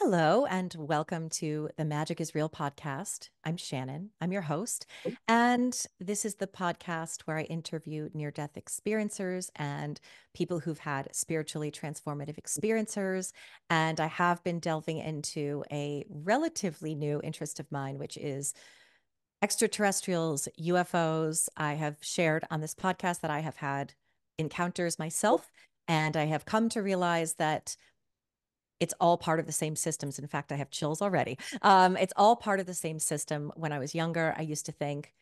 Hello, and welcome to the Magic is Real podcast. I'm Shannon. I'm your host. And this is the podcast where I interview near death experiencers and people who've had spiritually transformative experiencers. And I have been delving into a relatively new interest of mine, which is extraterrestrials, UFOs. I have shared on this podcast that I have had encounters myself, and I have come to realize that it's all part of the same systems. In fact, I have chills already. It's all part of the same system. When I was younger, I used to think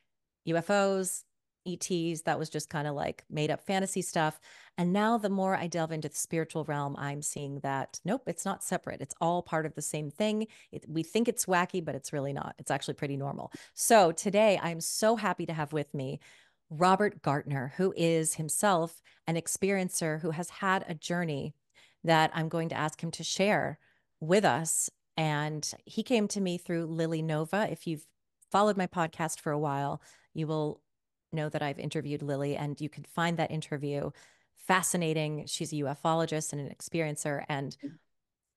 UFOs, ETs, that was just kind of like made up fantasy stuff. And now the more I delve into the spiritual realm, I'm seeing that, nope, it's not separate. It's all part of the same thing. We think it's wacky, but it's really not. It's actually pretty normal. So today I'm so happy to have with me Robert Gartner, who is himself an experiencer who has had a journey that I'm going to ask him to share with us. And he came to me through Lily Nova. If you've followed my podcast for a while, you will know that I've interviewed Lily, and you can find that interview fascinating. She's a ufologist and an experiencer, and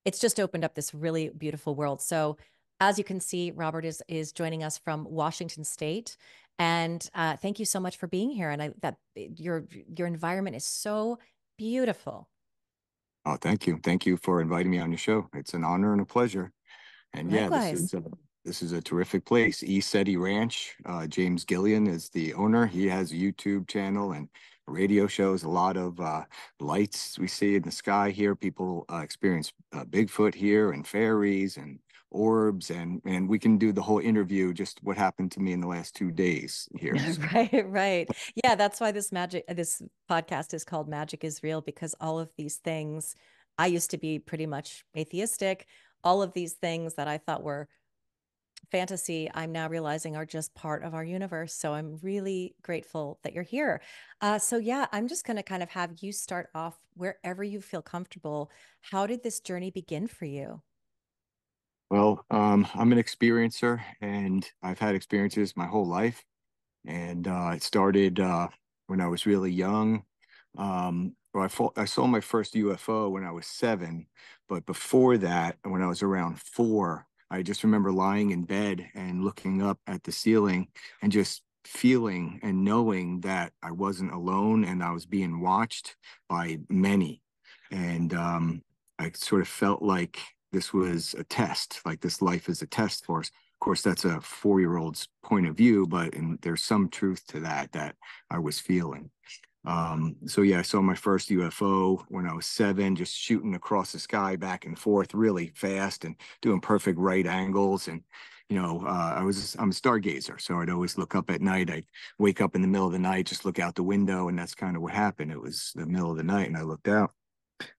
it's just opened up this really beautiful world. So as you can see, Robert is joining us from Washington State. And thank you so much for being here. And that your environment is so beautiful. Oh, thank you. Thank you for inviting me on your show. It's an honor and a pleasure. And yeah, Likewise. this is a terrific place. ECETI Ranch. James Gillian is the owner. He has a YouTube channel and radio shows. A lot of lights we see in the sky here. People experience Bigfoot here and fairies and orbs, and we can do the whole interview just what happened to me in the last 2 days here. So. Right. Yeah, that's why this podcast is called Magic is Real, because all of these things, I used to be pretty much atheistic. All of these things that I thought were fantasy, I'm now realizing are just part of our universe. So I'm really grateful that you're here. So yeah, I'm just going to kind of have you start off wherever you feel comfortable. How did this journey begin for you? Well, I'm an experiencer, and I've had experiences my whole life. And it started when I was really young. I saw my first UFO when I was 7, but before that, when I was around 4, I just remember lying in bed and looking up at the ceiling and just feeling and knowing that I wasn't alone and I was being watched by many. And I sort of felt like this was a test, like this life is a test for us. Of course, that's a 4-year-old's point of view, but there's some truth to that I was feeling. So yeah, I saw my first UFO when I was 7, just shooting across the sky back and forth really fast and doing perfect right angles. And I'm a stargazer, so I'd always look up at night. I'd wake up in the middle of the night, just look out the window, and that's kind of what happened. It was the middle of the night, and I looked out.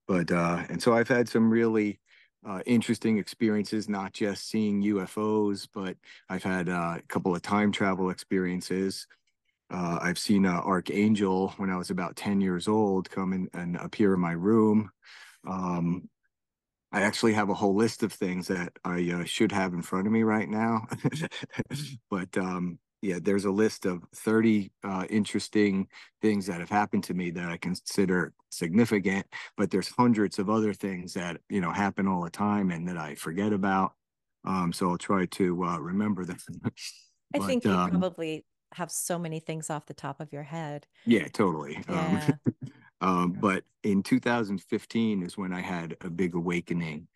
But and so I've had some really interesting experiences, not just seeing UFOs, but I've had a couple of time travel experiences. I've seen an archangel when I was about 10 years old come in and appear in my room. Um, I actually have a whole list of things that I should have in front of me right now. But yeah, there's a list of 30 interesting things that have happened to me that I consider significant, but there's hundreds of other things that, happen all the time and that I forget about. So I'll try to remember them. I But think you probably have so many things off the top of your head. yeah, totally. Yeah. But in 2015 is when I had a big awakening.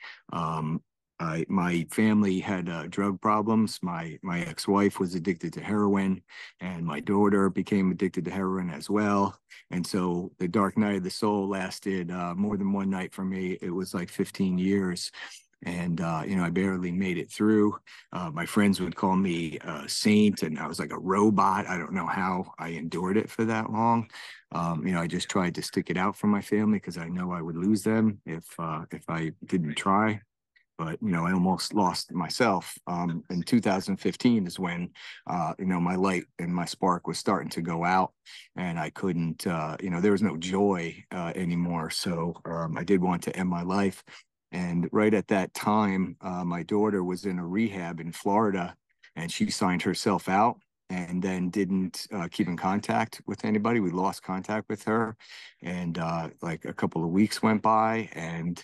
My family had drug problems. My ex-wife was addicted to heroin, and my daughter became addicted to heroin as well. And so the dark night of the soul lasted more than one night for me. It was like 15 years. And I barely made it through. My friends would call me a saint, and I was like a robot. I don't know how I endured it for that long. I just tried to stick it out for my family because I know I would lose them if I didn't try. But I almost lost myself. In 2015 is when my light and my spark was starting to go out, and I couldn't. There was no joy anymore. So I did want to end my life. And right at that time, my daughter was in a rehab in Florida, and she signed herself out and then didn't keep in contact with anybody. We lost contact with her, and like a couple of weeks went by, and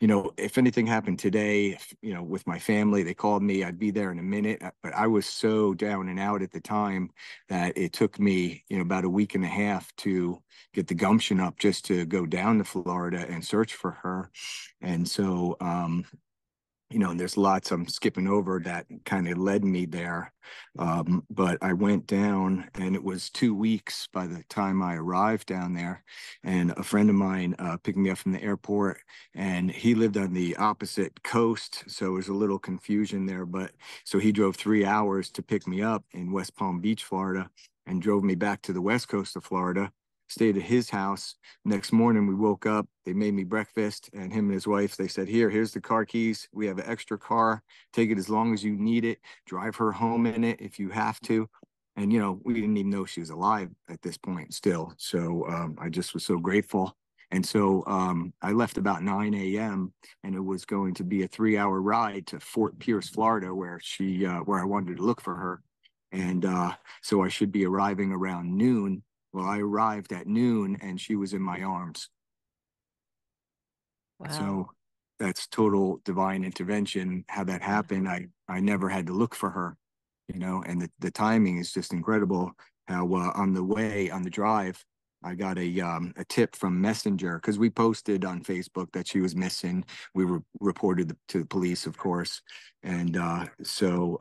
if anything happened today, with my family, they called me, I'd be there in a minute. But I was so down and out at the time that it took me, about a week and a half to get the gumption up just to go down to Florida and search for her. And so, and there's lots I'm skipping over that kind of led me there. But I went down, and it was 2 weeks by the time I arrived down there. And a friend of mine picked me up from the airport, and he lived on the opposite coast. So there was a little confusion there. But so he drove 3 hours to pick me up in West Palm Beach, Florida, and drove me back to the West Coast of Florida. Stayed at his house. Next morning, we woke up. They made me breakfast, and him and his wife, they said, here's the car keys. We have an extra car. Take it as long as you need it. Drive her home in it if you have to. And, we didn't even know she was alive at this point still. So I just was so grateful. And so I left about 9 a.m. and it was going to be a 3-hour ride to Fort Pierce, Florida, where I wanted to look for her. And so I should be arriving around noon. Well, I arrived at noon and she was in my arms. Wow. So that's total divine intervention. How that happened, I never had to look for her, and the timing is just incredible. How on the drive, I got a tip from Messenger, because we posted on Facebook that she was missing. We reported to the police, of course, and so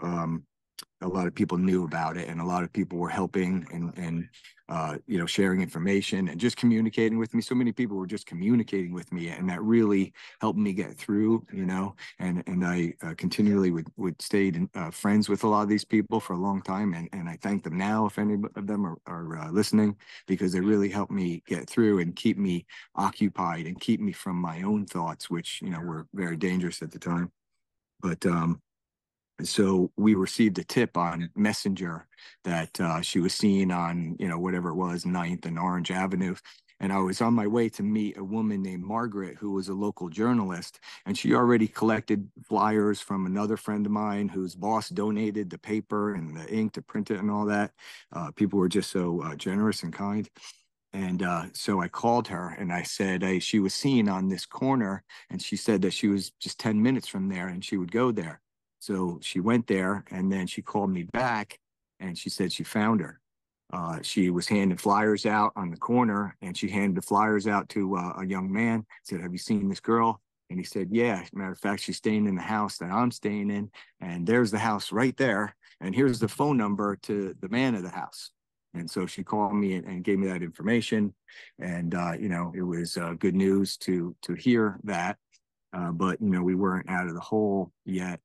a lot of people knew about it, and a lot of people were helping and sharing information and just communicating with me. So many people were just communicating with me, and that really helped me get through. And I continually would stay friends with a lot of these people for a long time, and I thank them now if any of them are listening, because they really helped me get through and keep me occupied and keep me from my own thoughts, which were very dangerous at the time. But so we received a tip on Messenger that she was seen on, whatever it was, 9th and Orange Avenue. And I was on my way to meet a woman named Margaret, who was a local journalist. And she already collected flyers from another friend of mine whose boss donated the paper and the ink to print it and all that. People were just so generous and kind. And so I called her and I said, hey, she was seen on this corner. And she said that she was just 10 minutes from there and she would go there. So she went there, and then she called me back and she said she found her. She was handing flyers out on the corner, and she handed the flyers out to a young man, said, have you seen this girl? And he said, yeah, as a matter of fact, she's staying in the house that I'm staying in. And there's the house right there. And here's the phone number to the man of the house. And so she called me and gave me that information. And, it was good news to hear that. But, we weren't out of the hole yet.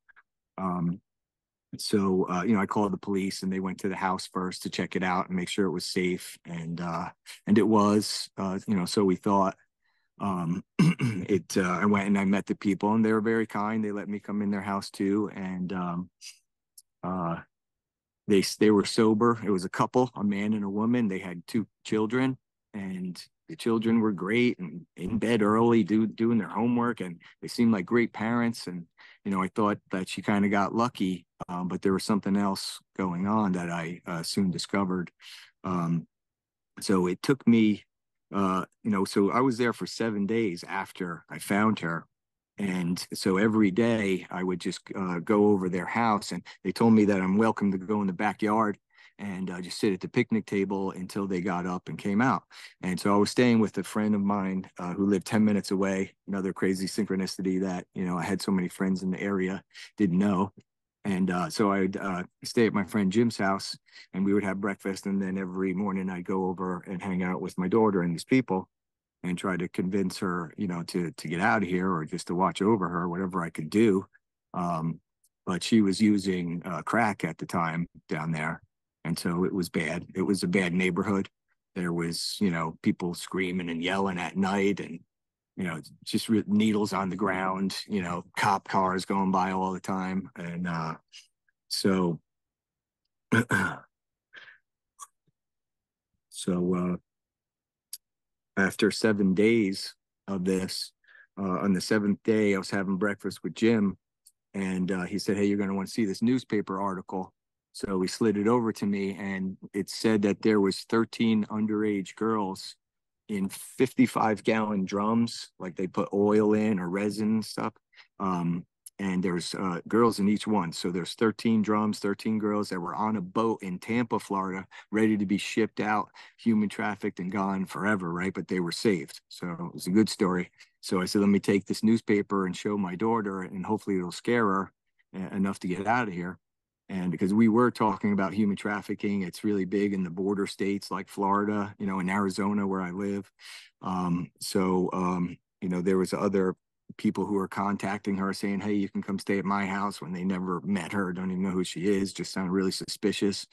So I called the police, and they went to the house first to check it out and make sure it was safe. And it was, so we thought. I went and I met the people, and they were very kind. They let me come in their house too. And they were sober. It was a couple, a man and a woman. They had 2 children, and the children were great and in bed early, doing their homework, and they seemed like great parents. And I thought that she kind of got lucky, but there was something else going on that I soon discovered. So it took me, so I was there for 7 days after I found her. And so every day I would just go over their house, and they told me that I'm welcome to go in the backyard and just sit at the picnic table until they got up and came out. And so I was staying with a friend of mine who lived 10 minutes away, another crazy synchronicity that, I had so many friends in the area, didn't know. And so I'd stay at my friend Jim's house, and we would have breakfast. And then every morning I'd go over and hang out with my daughter and these people and try to convince her, to get out of here, or just to watch over her, whatever I could do. But she was using crack at the time down there. And so it was bad. It was a bad neighborhood. There was, people screaming and yelling at night, and, just needles on the ground, cop cars going by all the time. And so, so after 7 days of this, on the 7th day, I was having breakfast with Jim, and he said, hey, you're going to want to see this newspaper article. So he slid it over to me, and it said that there was 13 underage girls in 55-gallon drums, like they put oil in or resin and stuff. Um, and there's girls in each one. So there's 13 drums, 13 girls that were on a boat in Tampa, Florida, ready to be shipped out, human trafficked and gone forever, right? But they were saved. So it was a good story. So I said, let me take this newspaper and show my daughter, and hopefully it'll scare her enough to get out of here. And because we were talking about human trafficking, it's really big in the border states like Florida, in Arizona where I live. There was other people who were contacting her saying, hey, you can come stay at my house, when they never met her, don't even know who she is, just sounded really suspicious.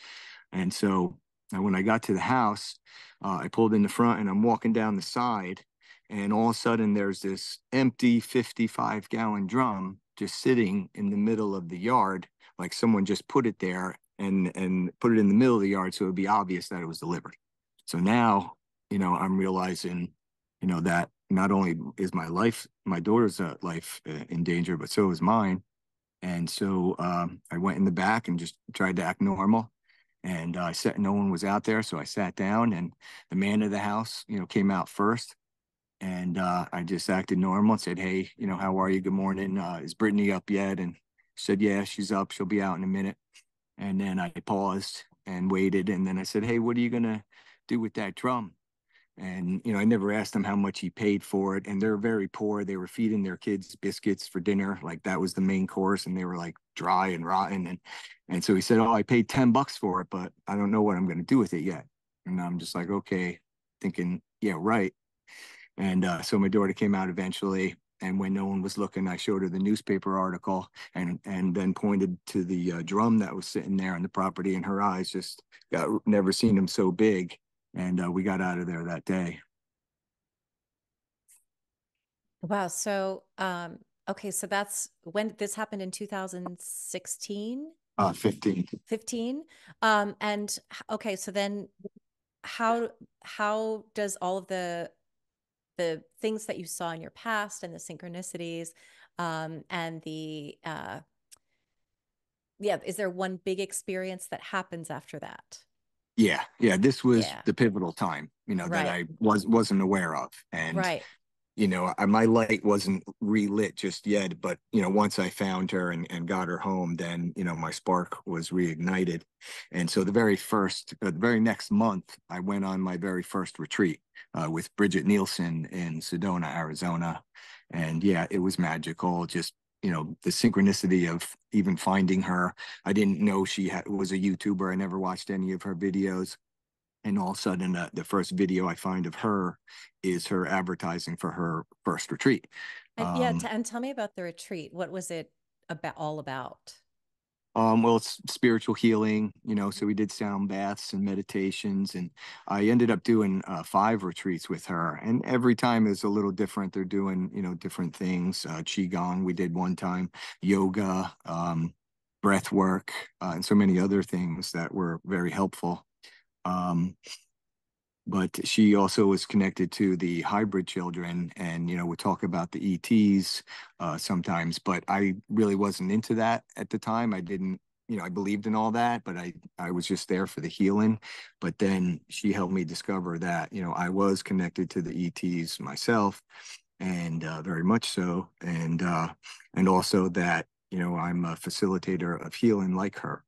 And so when I got to the house, I pulled in the front and I'm walking down the side. And all of a sudden, there's this empty 55-gallon drum just sitting in the middle of the yard, like someone just put it there and put it in the middle of the yard so it would be obvious that it was delivered. So now, I'm realizing, that not only is my daughter's life in danger, but so is mine. And so I went in the back and just tried to act normal. And I said no one was out there, so I sat down. And the man of the house, came out first. And I just acted normal and said, hey, how are you? Good morning. Is Brittany up yet? And she said, yeah, she's up. She'll be out in a minute. And then I paused and waited. And then I said, hey, what are you going to do with that drum? And, I never asked them how much he paid for it. And they're very poor. They were feeding their kids biscuits for dinner. Like that was the main course. And they were like dry and rotten. And so he said, oh, I paid $10 for it, but I don't know what I'm going to do with it yet. And I'm just like, okay, thinking, yeah, right. And so my daughter came out eventually. And when no one was looking, I showed her the newspaper article and then pointed to the drum that was sitting there on the property. And her eyes just got never seen them so big. And we got out of there that day. Wow. So, okay, so that's when this happened in 2016, 15. 15. Okay, so then how how does all of the things that you saw in your past and the synchronicities and the yeah, is there one big experience that happens after that? Yeah. This was Yeah. the pivotal time, that Right. I wasn't aware of. And Right. my light wasn't relit just yet, but once I found her and got her home, then my spark was reignited. And so the very next month, I went on my very first retreat with Bridget Nielsen in Sedona, Arizona. And yeah, it was magical. Just the synchronicity of even finding her. I didn't know was a YouTuber. I never watched any of her videos. And all of a sudden, the first video I find of her is her advertising for her first retreat. And yeah, Um, and tell me about the retreat. What was it about all about? well, it's spiritual healing, so we did sound baths and meditations. And I ended up doing 5 retreats with her. And every time is a little different. They're doing, different things. Qigong, we did one time, yoga, breath work, and so many other things that were very helpful. Um, but she also was connected to the hybrid children, and we talk about the ETs sometimes, but I really wasn't into that at the time. I didn't, I believed in all that, but I was just there for the healing. But then she helped me discover that I was connected to the ETs myself, and very much so. And also that I'm a facilitator of healing like her.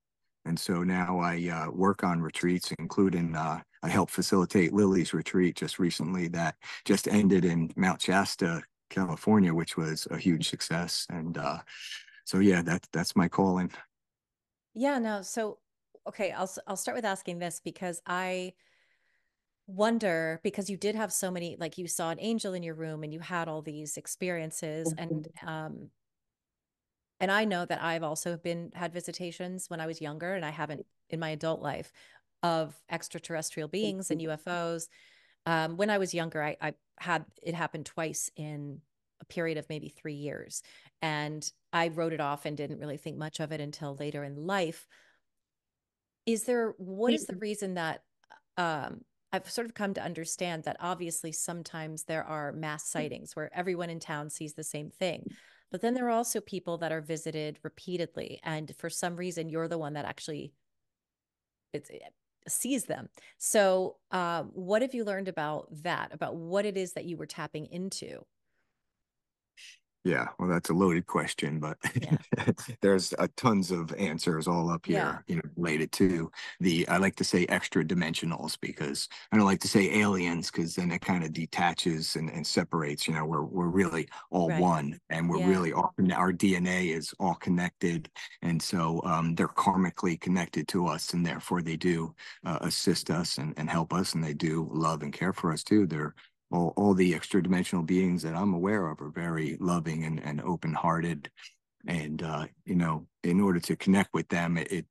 And so now I work on retreats, including I helped facilitate Lily's retreat just recently that just ended in Mount Shasta, California, which was a huge success. And so yeah, that's my calling. Yeah, no. So, okay, I'll start with asking this because I wonder, because you did have so many, like you saw an angel in your room and you had all these experiences, and I know that I've also been had visitations when I was younger, and I haven't in my adult life, of extraterrestrial beings and UFOs. When I was younger, I had it happen twice in a period of maybe 3 years, and I wrote it off and didn't really think much of it until later in life. What is the reason that um, I've sort of come to understand that obviously sometimes there are mass sightings where everyone in town sees the same thing. But then there are also people that are visited repeatedly. And for some reason, you're the one that actually it's sees them. So what have you learned about that, about what it is that you were tapping into? Yeah, well, that's a loaded question, but Yeah. there's tons of answers all up Yeah. here, related to I like to say extra dimensionals, because I don't like to say aliens, because then it kind of detaches and separates, we're really all Right. one, and we're Yeah. really all, our DNA is all connected. And so they're karmically connected to us, and therefore they do assist us and help us, and they do love and care for us too. They're all the extra dimensional beings that I'm aware of are very loving and open-hearted. And in order to connect with them, it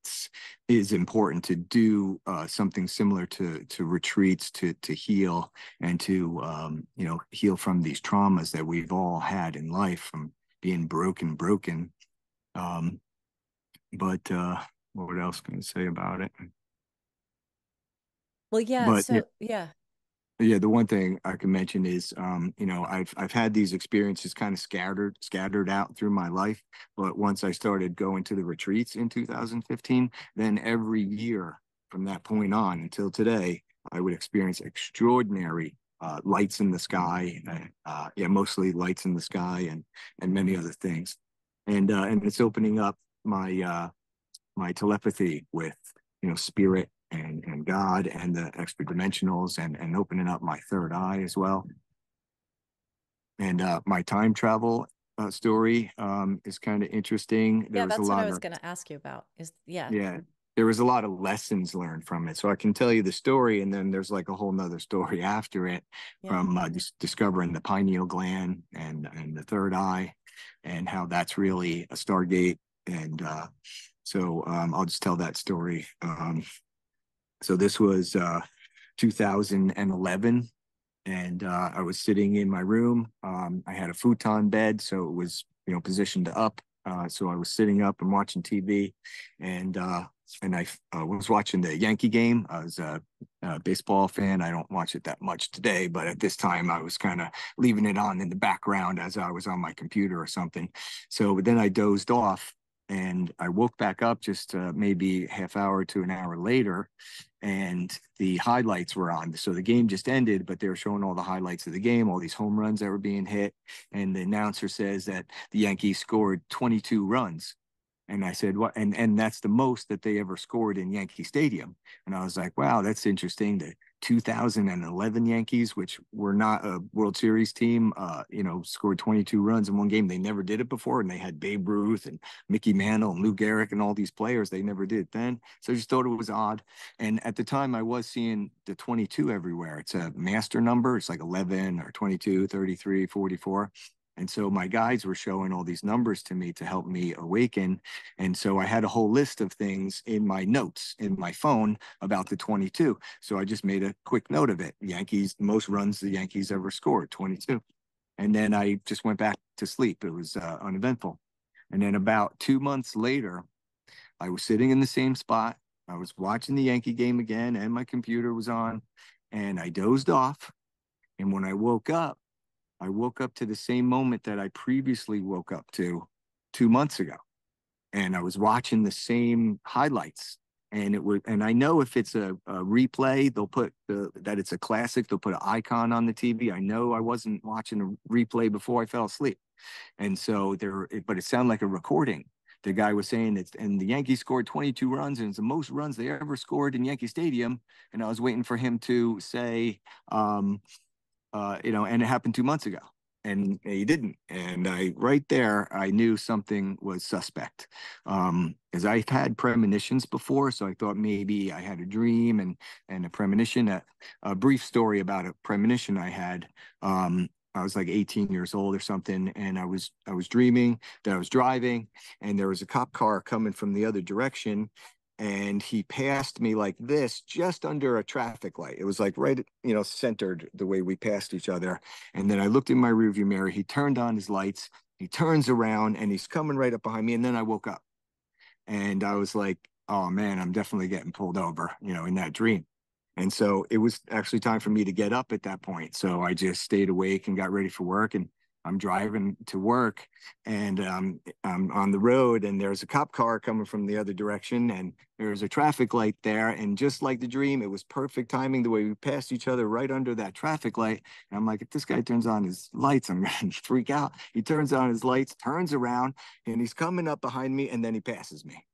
is important to do something similar to retreats, to heal, and to heal from these traumas that we've all had in life, from being broken. Um, but what else can I say about it? Well, yeah. But So, yeah. yeah, the one thing I can mention is, I've had these experiences kind of scattered out through my life. But once I started going to the retreats in 2015, then every year from that point on until today, I would experience extraordinary lights in the sky. Yeah, mostly lights in the sky, and many other things. And it's opening up my telepathy with spirit and God and the extra dimensionals, and opening up my third eye as well. And my time travel story is kind of interesting. There Yeah, was a that's what I lot was of going to ask you about is, yeah. yeah, there was a lot of lessons learned from it. So I can tell you the story, and then there's like a whole nother story after it, Yeah. from discovering the pineal gland and the third eye, and how that's really a stargate. And so I'll just tell that story. So this was 2011, and I was sitting in my room. I had a futon bed, so it was positioned up. So I was sitting up and watching TV, and I was watching the Yankee game. I was a baseball fan. I don't watch it that much today, but at this time I was kind of leaving it on in the background as I was on my computer or something. So then I dozed off, and I woke back up just maybe half hour to an hour later, and the highlights were on. So the game just ended, but they were showing all the highlights of the game, all these home runs that were being hit. And the announcer says that the Yankees scored 22 runs. And I said, what? And that's the most that they ever scored in Yankee Stadium. And I was like, wow, that's interesting. The 2011 Yankees, which were not a World Series team, scored 22 runs in one game. They never did it before. And they had Babe Ruth and Mickey Mantle and Lou Gehrig and all these players. They never did then. So I just thought it was odd. And at the time, I was seeing the 22 everywhere. It's a master number. It's like 11 or 22, 33, 44. And so my guides were showing all these numbers to me to help me awaken. And so I had a whole list of things in my notes in my phone about the 22. So I just made a quick note of it. Yankees, most runs the Yankees ever scored, 22. And then I just went back to sleep. It was uneventful. And then about 2 months later, I was sitting in the same spot. I was watching the Yankee game again, and my computer was on, and I dozed off. And when I woke up to the same moment that I previously woke up to 2 months ago. And I was watching the same highlights. And I know if it's a replay, they'll put that it's a classic, they'll put an icon on the TV. I know I wasn't watching a replay before I fell asleep. And so but it sounded like a recording. The guy was saying and the Yankees scored 22 runs, and it's the most runs they ever scored in Yankee Stadium. And I was waiting for him to say, and it happened 2 months ago, and he didn't. And right there, I knew something was suspect. As I've had premonitions before, so I thought maybe I had a dream and a premonition. A brief story about a premonition I had. I was like 18 years old or something, and I was dreaming that I was driving, and there was a cop car coming from the other direction, and he passed me like this, just under a traffic light. It was like right, centered the way we passed each other. And then I looked in my rearview mirror. He turned on his lights. He turns around, and he's coming right up behind me. And then I woke up, and I was like, "Oh man, I'm definitely getting pulled over," in that dream. And so it was actually time for me to get up at that point. So I just stayed awake and got ready for work. And I'm driving to work, and I'm on the road, and there's a cop car coming from the other direction, and there's a traffic light there. And just like the dream, it was perfect timing the way we passed each other right under that traffic light. And I'm like, if this guy turns on his lights, I'm going to freak out. He turns on his lights, turns around, and he's coming up behind me, and then he passes me.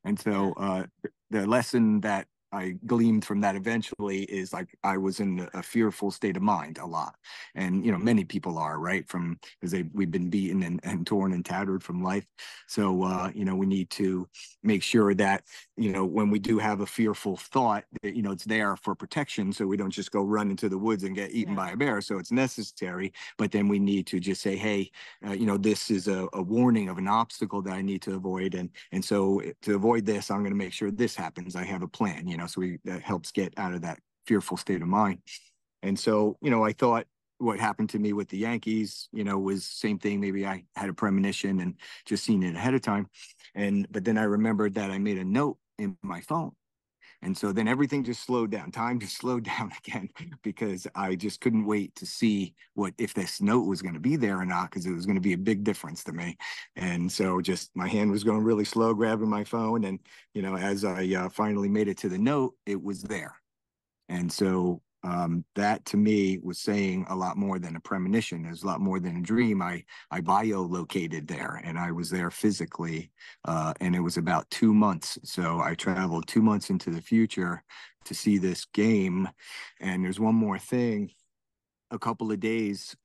And Yeah. so the lesson that I gleaned from that eventually is like I was in a fearful state of mind a lot. And, many people are, right? Because we've been beaten and torn and tattered from life. So, we need to make sure that, when we do have a fearful thought, that, it's there for protection. So we don't just go run into the woods and get eaten Yeah. by a bear. So it's necessary. But then we need to just say, hey, this is a warning of an obstacle that I need to avoid. And so to avoid this, I'm going to make sure this happens. I have a plan, so that helps get out of that fearful state of mind. And so, I thought what happened to me with the Yankees, was same thing. Maybe I had a premonition and just seen it ahead of time. But then I remembered that I made a note in my phone. And so then everything just slowed down. Time just slowed down again because I just couldn't wait to see if this note was going to be there or not, because it was going to be a big difference to me. And so just my hand was going really slow, grabbing my phone. And, as I finally made it to the note, it was there. And so that to me was saying a lot more than a premonition. There's a lot more than a dream. I biolocated there, and I was there physically, and it was about 2 months. So I traveled 2 months into the future to see this game. And there's one more thing. A couple of days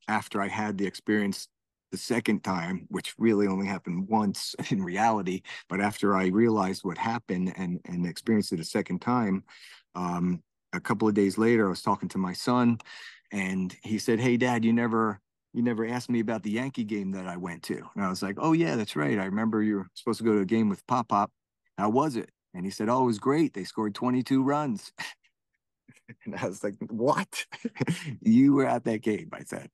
after I had the experience the second time, which really only happened once in reality, but after I realized what happened and experienced it a second time, a couple of days later, I was talking to my son, and he said, "Hey, Dad, you never asked me about the Yankee game that I went to." And I was like, "Oh yeah, that's right. I remember you were supposed to go to a game with Pop Pop. How was it?" And he said, "Oh, it was great. They scored 22 runs." And I was like, "What? You were at that game?" I said.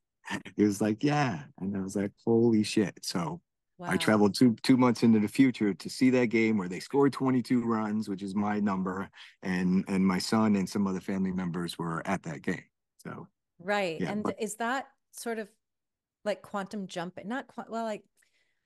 He was like, "Yeah." And I was like, "Holy shit." So I Wow. traveled two months into the future to see that game where they scored 22 runs, which is my number, and my son and some other family members were at that game. So Right. yeah, And but is that sort of like quantum jumping? Not well, like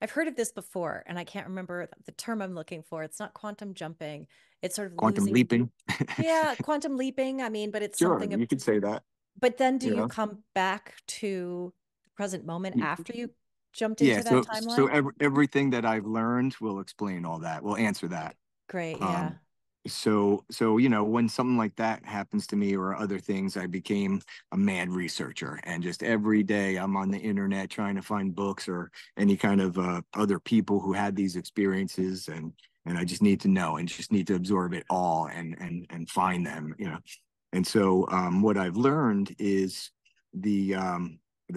I've heard of this before, and I can't remember the term I'm looking for. It's not quantum jumping. It's sort of quantum losing, leaping. yeah, quantum leaping. I mean, but it's Sure, something. you could say that. But then do You you know. come back to the present moment after you jumped Yeah. into that So timeline? everything that I've learned will explain all that. Will answer that. Great. Yeah. Um, so when something like that happens to me or other things, I became a mad researcher, and just every day I'm on the internet trying to find books or any kind of other people who had these experiences, and I just need to know and just need to absorb it all and find them. And so what I've learned is the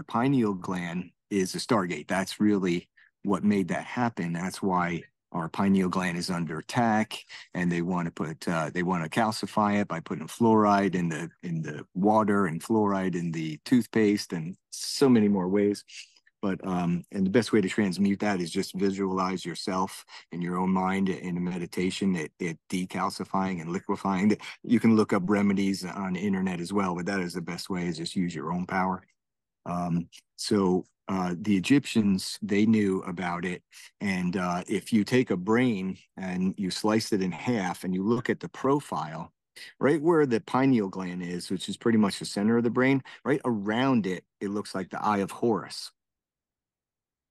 pineal gland is a stargate. That's really what made that happen. That's why our pineal gland is under attack, and they want to calcify it by putting fluoride in the water and fluoride in the toothpaste and so many more ways. But and the best way to transmute that is just visualize yourself in your own mind in a meditation, it decalcifying and liquefying. You can look up remedies on the internet as well, but that is the best way, is just use your own power. So the Egyptians, they knew about it. And if you take a brain and you slice it in half and you look at the profile, right where the pineal gland is, which is pretty much the center of the brain, right around it, it looks like the Eye of Horus.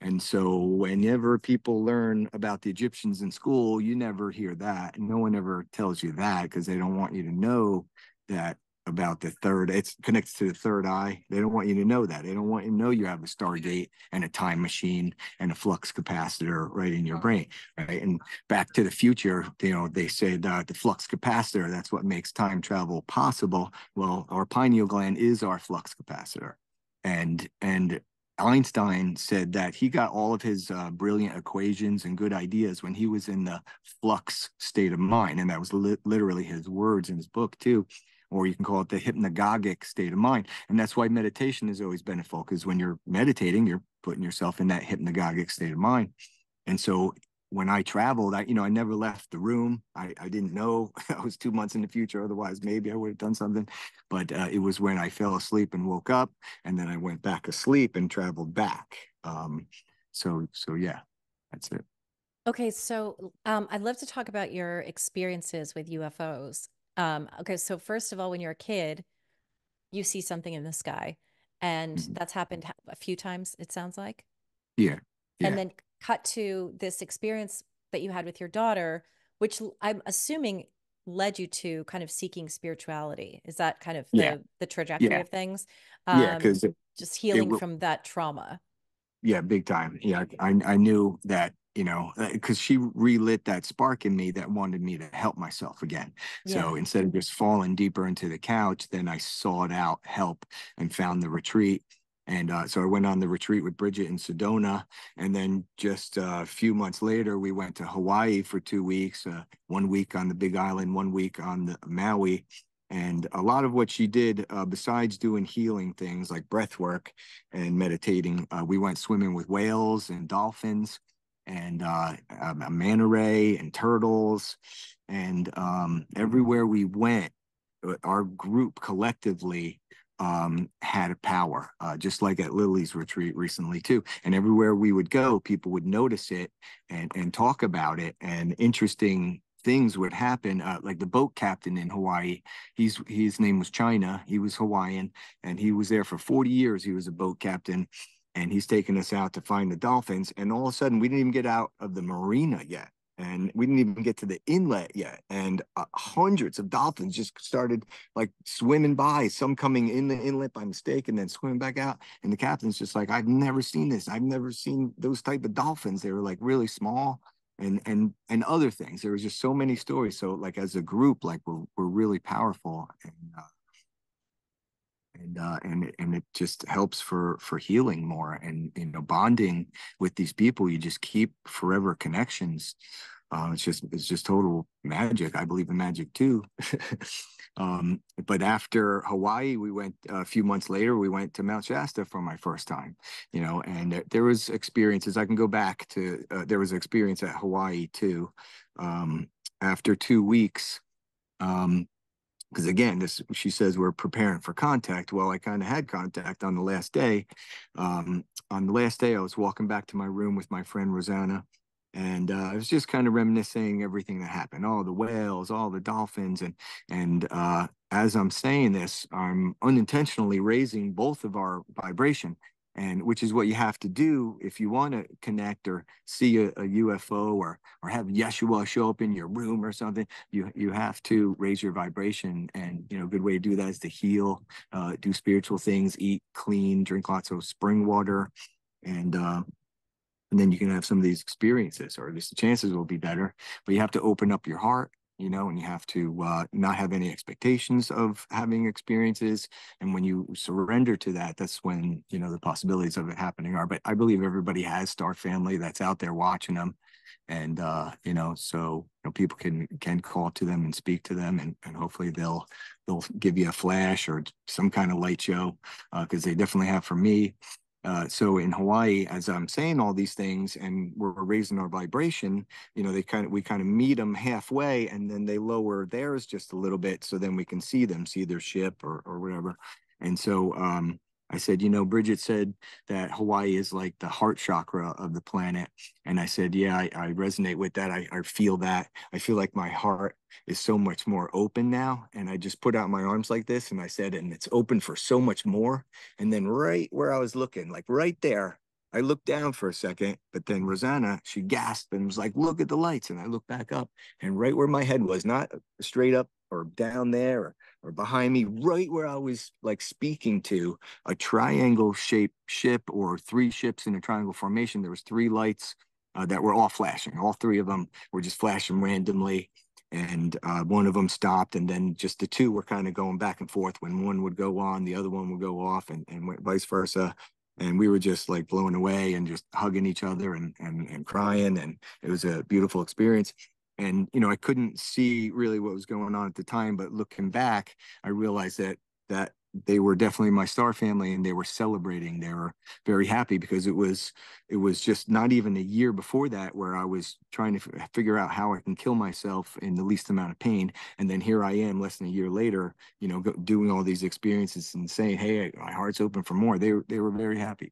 And so whenever people learn about the Egyptians in school, you never hear that. And no one ever tells you that because they don't want you to know that about the third. It's connected to the third eye. They don't want you to know that. They don't want you to know you have a stargate and a time machine and a flux capacitor right in your brain. Right. And Back to the Future, they said the flux capacitor, that's what makes time travel possible. Well, our pineal gland is our flux capacitor. And Einstein said that he got all of his brilliant equations and good ideas when he was in the flux state of mind. And that was literally his words in his book, too. Or you can call it the hypnagogic state of mind. And that's why meditation is always beneficial, because when you're meditating, you're putting yourself in that hypnagogic state of mind. And so when I traveled, I never left the room. I didn't know. I was 2 months in the future. Otherwise, maybe I would have done something. But it was when I fell asleep and woke up, and then I went back asleep and traveled back. So yeah, that's it. Okay, so I'd love to talk about your experiences with UFOs. Okay, so first of all, when you're a kid, you see something in the sky, and Mhm. that's happened a few times, it sounds like. Yeah, And yeah, then cut to this experience that you had with your daughter, which I'm assuming led you to kind of seeking spirituality. Is that kind of yeah, the trajectory yeah, of things? yeah. Um, Because just it healing from that trauma. Yeah, big time. Yeah, I knew that, because she relit that spark in me that wanted me to help myself again. Yeah. So instead of just falling deeper into the couch, then I sought out help and found the retreat. And so I went on the retreat with Bridget in Sedona. And then just a few months later, we went to Hawaii for 2 weeks, 1 week on the Big Island, 1 week on the Maui. And a lot of what she did, besides doing healing things like breath work, and meditating. We went swimming with whales and dolphins and a manta ray and turtles. And everywhere we went, our group collectively had a power, just like at Lily's retreat recently too. And everywhere we would go, people would notice it and talk about it. And interesting things would happen. Like the boat captain in Hawaii, his name was China. He was Hawaiian, and he was there for 40 years. He was a boat captain, and he's taking us out to find the dolphins. And all of a sudden, we didn't even get out of the marina yet. And we didn't even get to the inlet yet. And hundreds of dolphins just started like swimming by, some coming in the inlet by mistake and then swimming back out. And the captain's just like, I've never seen this. I've never seen those type of dolphins. They were like really small and other things. There was just so many stories. So like as a group, like we're really powerful. And it just helps for healing more, and bonding with these people. You just keep forever connections. It's just total magic. I believe in magic too. But after Hawaii, we went a few months later. We went to Mount Shasta for my first time. And there was experiences. I can go back to. There was experience at Hawaii too. After 2 weeks. Um, because again, this she says we're preparing for contact. Well, I kind of had contact on the last day. On the last day, I was walking back to my room with my friend Rosanna, and I was just kind of reminiscing everything that happened, all the whales, all the dolphins, and as I'm saying this, I'm unintentionally raising both of our vibration, and which is what you have to do if you want to connect or see a UFO or have Yeshua show up in your room or something. You have to raise your vibration, and a good way to do that is to heal, do spiritual things, eat clean, drink lots of spring water, and uh, and then you can have some of these experiences, or at least the chances will be better. But you have to open up your heart, and you have to not have any expectations of having experiences. And when you surrender to that, that's when the possibilities of it happening are. But I believe everybody has star family that's out there watching them, and so people can call to them and speak to them, and hopefully they'll give you a flash or some kind of light show, because they definitely have for me. So in Hawaii, as I'm saying all these things and we're raising our vibration, we kind of meet them halfway, and then they lower theirs just a little bit, so then we can see them, see their ship or whatever. And so I said, Bridget said that Hawaii is like the heart chakra of the planet. And I said, yeah, I resonate with that. I feel that. I feel like my heart is so much more open now. And I just put out my arms like this, and I said, and it's open for so much more. And then right where I was looking, like right there, I looked down for a second, but then Rosanna, she gasped and was like, look at the lights. And I looked back up, and right where my head was, not straight up or down there or behind me, right where I was like speaking to, a triangle shaped ship, or three ships in a triangle formation. There was three lights that were all flashing. All three of them were just flashing randomly. And one of them stopped, and then just the two were kind of going back and forth. When one would go on, the other one would go off, and vice versa. And we were just like blown away and just hugging each other and crying. And it was a beautiful experience. And, I couldn't see really what was going on at the time, but looking back, I realized that they were definitely my star family, and they were celebrating. They were very happy because it was just not even a year before that where I was trying to figure out how I can kill myself in the least amount of pain. And then here I am less than a year later, doing all these experiences and saying, hey, my heart's open for more. They were very happy.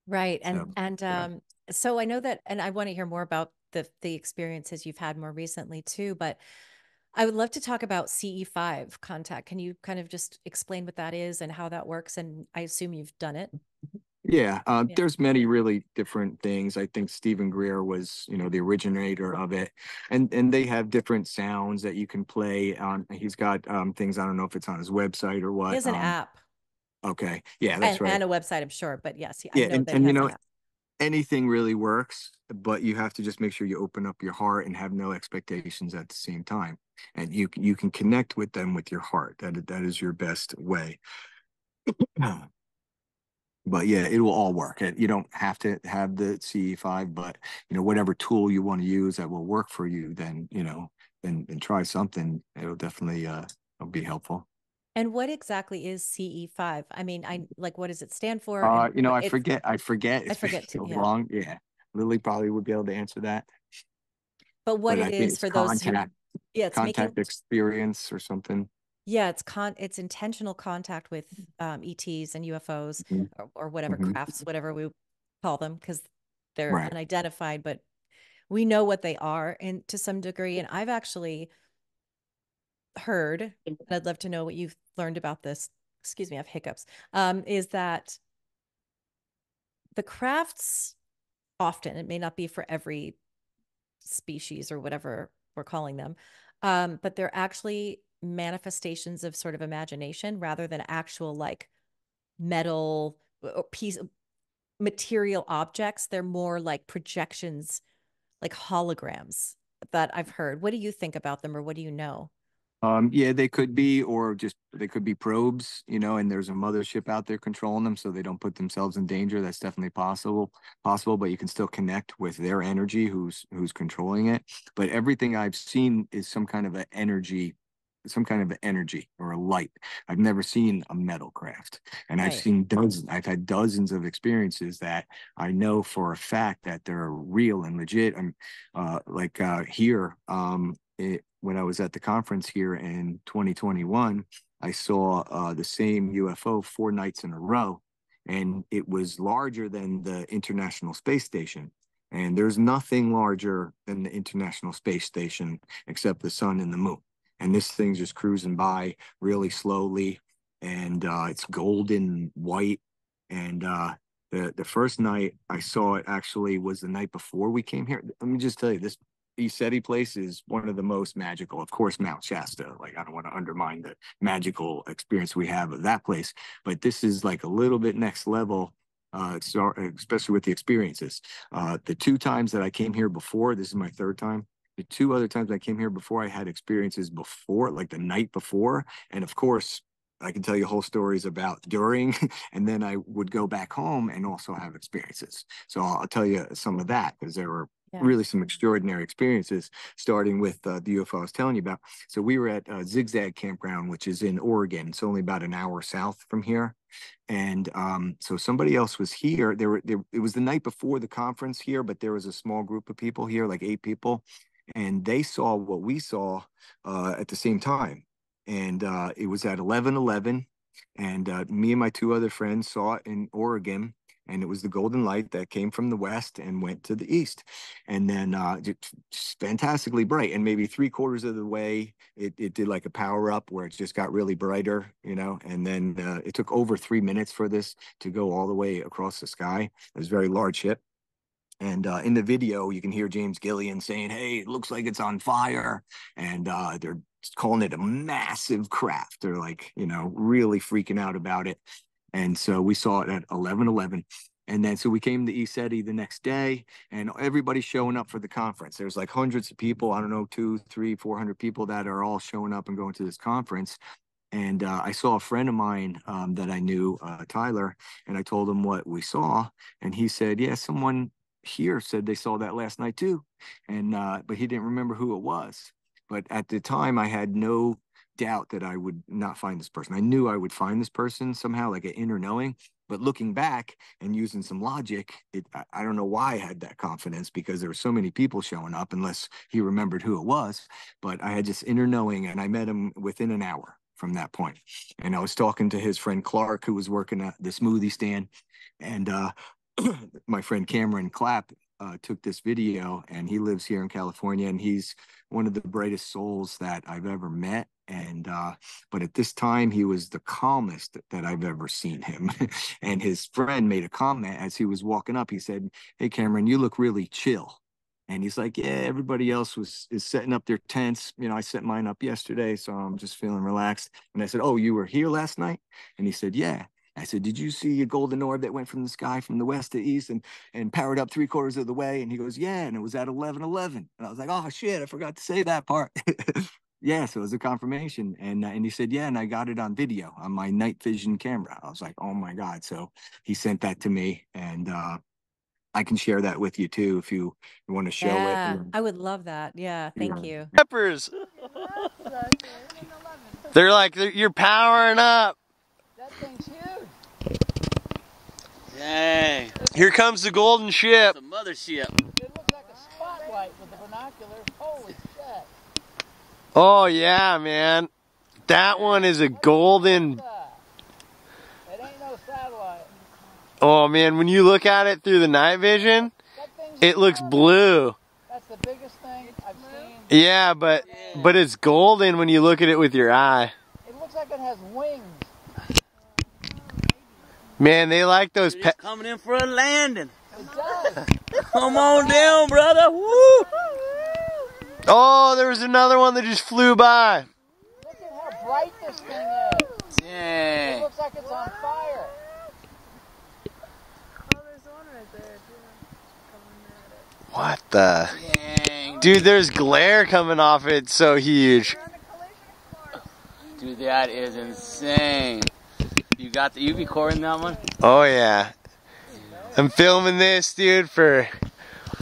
Right. So, yeah. So I know that, and I want to hear more about the experiences you've had more recently too, but I would love to talk about CE5 contact. Can you kind of just explain what that is and how that works? And I assume you've done it. Yeah, Yeah. there's many really different things. I think Stephen Greer was, the originator of it, and they have different sounds that you can play on. He's got things. I don't know if it's on his website or He what. has an app Okay, yeah, that's right. and a website, I'm sure, but yes, I Yeah, know that he and has an app. anything really works, but you have to just make sure you open up your heart and have no expectations at the same time, and you can connect with them with your heart. That is your best way. But yeah, it will all work. You don't have to have the CE5, but whatever tool you want to use that will work for you, then then try something. It'll definitely it'll be helpful. And what exactly is CE5? I mean, I like, what does it stand for? And what I it's, forget. I forget. I It's been forget too. so Yeah. long. Yeah, Lily probably would be able to answer that. But what But it I think is it's for those who, yeah, it's making, contact experience or something. yeah, it's intentional contact with ETs and UFOs Hmm. or whatever Hmm. crafts, whatever we call them, because they're Right. unidentified, but we know what they are and to some degree. And I've actually heard, and I'd love to know what you've learned about this. Excuse me, I have hiccups. Is that the crafts often, it may not be for every species or whatever we're calling them, but they're actually manifestations of sort of imagination rather than actual like metal or piece material objects. They're more like projections, like holograms that I've heard. What do you think about them or what do you know? Yeah, they could be, or just they could be probes, and there's a mothership out there controlling them so they don't put themselves in danger. That's definitely possible, but you can still connect with their energy who's controlling it. But everything I've seen is some kind of energy or a light. I've never seen a metal craft. And Right. I've had dozens of experiences that I know for a fact that they're real and legit. And here, when I was at the conference here in 2021, I saw the same UFO 4 nights in a row, and it was larger than the International Space Station. And there's nothing larger than the International Space Station except the sun and the moon. And this thing's just cruising by really slowly, and it's golden white. And the first night I saw it actually was the night before we came here. Let me just tell you, this ECETI place is one of the most magical. Of course, Mount Shasta. Like, I don't want to undermine the magical experience we have of that place, but this is like a little bit next level, especially with the experiences. The 2 times that I came here before, this is my third time. The 2 other times I came here before, I had experiences before, like the night before. And of course, I can tell you whole stories about during, and then I would go back home and also have experiences. So I'll tell you some of that because there were Yeah. really some extraordinary experiences, starting with the UFO I was telling you about. So we were at Zigzag Campground, which is in Oregon. It's only about an hour south from here. And so somebody else was here. It was the night before the conference here, but there was a small group of people here, like 8 people, and they saw what we saw at the same time. And it was at 11:11, and me and my 2 other friends saw it in Oregon, and it was the golden light that came from the west and went to the east, and then just fantastically bright. And maybe 3/4 of the way, it did like a power up where it just got really brighter, and then it took over 3 minutes for this to go all the way across the sky. It was a very large ship. And in the video, you can hear James Gillian saying, "Hey, it looks like it's on fire." And they're calling it a massive craft. They're like, really freaking out about it. And so we saw it at 11:11. And then so we came to ECETI the next day, and everybody's showing up for the conference. There's like hundreds of people, I don't know, 200, 300, 400 people that are all showing up and going to this conference. And I saw a friend of mine that I knew, Tyler, and I told him what we saw. And he said, yeah, someone here said they saw that last night too. And but he didn't remember who it was. But at the time, I had no doubt that I would not find this person. I knew I would find this person somehow, like an inner knowing. But looking back and using some logic, I don't know why I had that confidence, because there were so many people showing up, unless he remembered who it was. But I had just inner knowing, and I met him within an hour from that point. And I was talking to his friend Clark, who was working at the smoothie stand. And my friend Cameron Clapp took this video, and he lives here in California, and he's one of the brightest souls that I've ever met. And but at this time, he was the calmest that I've ever seen him. And his friend made a comment as he was walking up. He said, "Hey, Cameron, you look really chill." And he's like, "Yeah, everybody else is setting up their tents. You know, I set mine up yesterday, so I'm just feeling relaxed." And I said, "Oh, you were here last night?" And he said, "Yeah." I said, "Did you see a golden orb that went from the sky from the west to east and powered up 3/4 of the way?" And he goes, "Yeah, and it was at 11:11." And I was like, "Oh shit, I forgot to say that part." Yeah, so it was a confirmation. And he said, "Yeah, and I got it on video on my night vision camera." I was like, "Oh my God." So he sent that to me, and I can share that with you too if you want to show it. Yeah, I would love that. Yeah, thank Yeah. you. Peppers. They're like, you're powering up. That thing's huge. Dang. Here comes the golden ship. It's a mothership. It looks like a spotlight with the binoculars. Holy shit. Oh, yeah, man. That one is a golden. It ain't no satellite. Oh, man, when you look at it through the night vision, it looks blue. That's the biggest thing I've seen. Yeah, but it's golden when you look at it with your eye. It looks like it has wings. Man, they like those. It's coming in for a landing. It does. Come on down, brother. Woo! Oh, there was another one that just flew by. Look at how bright this thing is. It Dang. looks like it's on fire. Oh, there's one right there. What the? Dang. Dude, there's glare coming off it. It's so huge. We're on the collision course. Dude, that is insane. You recording that one? Oh, yeah. I'm filming this, dude, for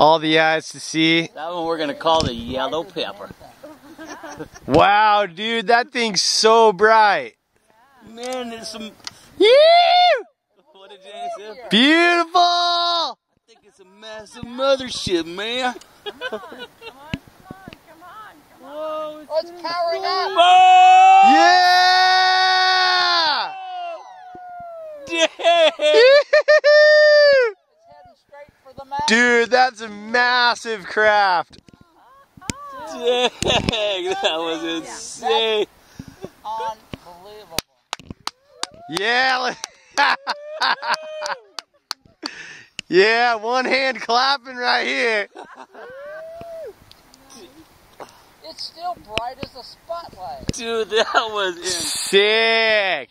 all the eyes to see. That one we're gonna call the yellow pepper. Wow, dude, that thing's so bright. Man, there's some. Yee! What did Jane say? Beautiful! I think it's a massive mothership, man. Come on. Whoa, Oh, it's powering up. Whoa! Yeah! Dang. It's heading straight for the map. Dude, that's a massive craft. Dang, that was insane. Unbelievable. Yeah. Yeah, one hand clapping right here. It's still bright as a spotlight. Dude, that was insane. Sick.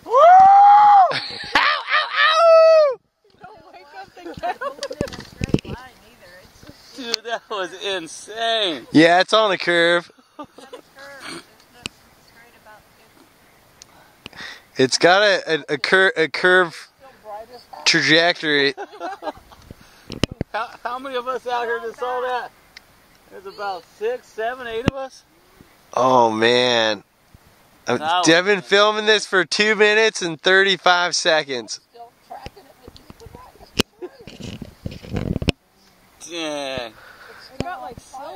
Woo! Ow, ow, ow! Don't wake up the cow. It isn't in a straight line either. It's Dude, that was insane. Yeah, it's on a curve. on a curve. It's just straight about It's got a curve Still bright as hell. trajectory. How many of us out here that saw that? There's about 6, 7, 8 of us. Oh man. I've been filming this for 2 minutes and 35 seconds. Still tracking it with these devices. Dang. It got like silver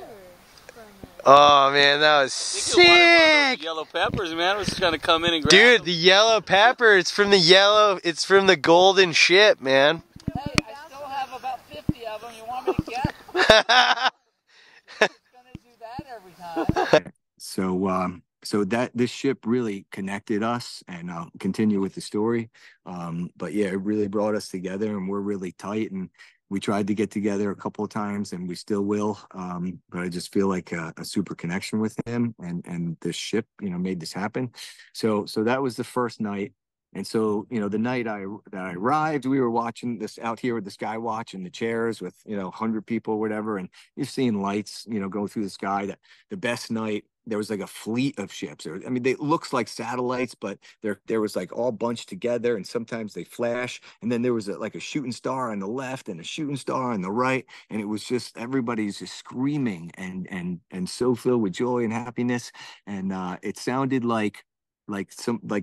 from it. Oh man, that was Think of one of sick. those yellow peppers, man. Was trying to come in and grab Dude, them. the yellow pepper, it's from the golden ship, man. Hey, I still have about 50 of them. You want me to get them? It's going to do that every time. So that this ship really connected us, and I'll continue with the story. But yeah, it really brought us together, and we're really tight. And we tried to get together a couple of times, and we still will. But I just feel like a super connection with him, and this ship, made this happen. So that was the first night. And so, the night that I arrived, we were watching this out here with the Skywatch and the chairs with, 100 people or whatever. And you're seeing lights, go through the sky. That the best night, there was like a fleet of ships. I mean, they looks like satellites, but there was like all bunched together, and sometimes they flash. And then there was like a shooting star on the left and a shooting star on the right, and it was just everybody's just screaming and so filled with joy and happiness. And it sounded like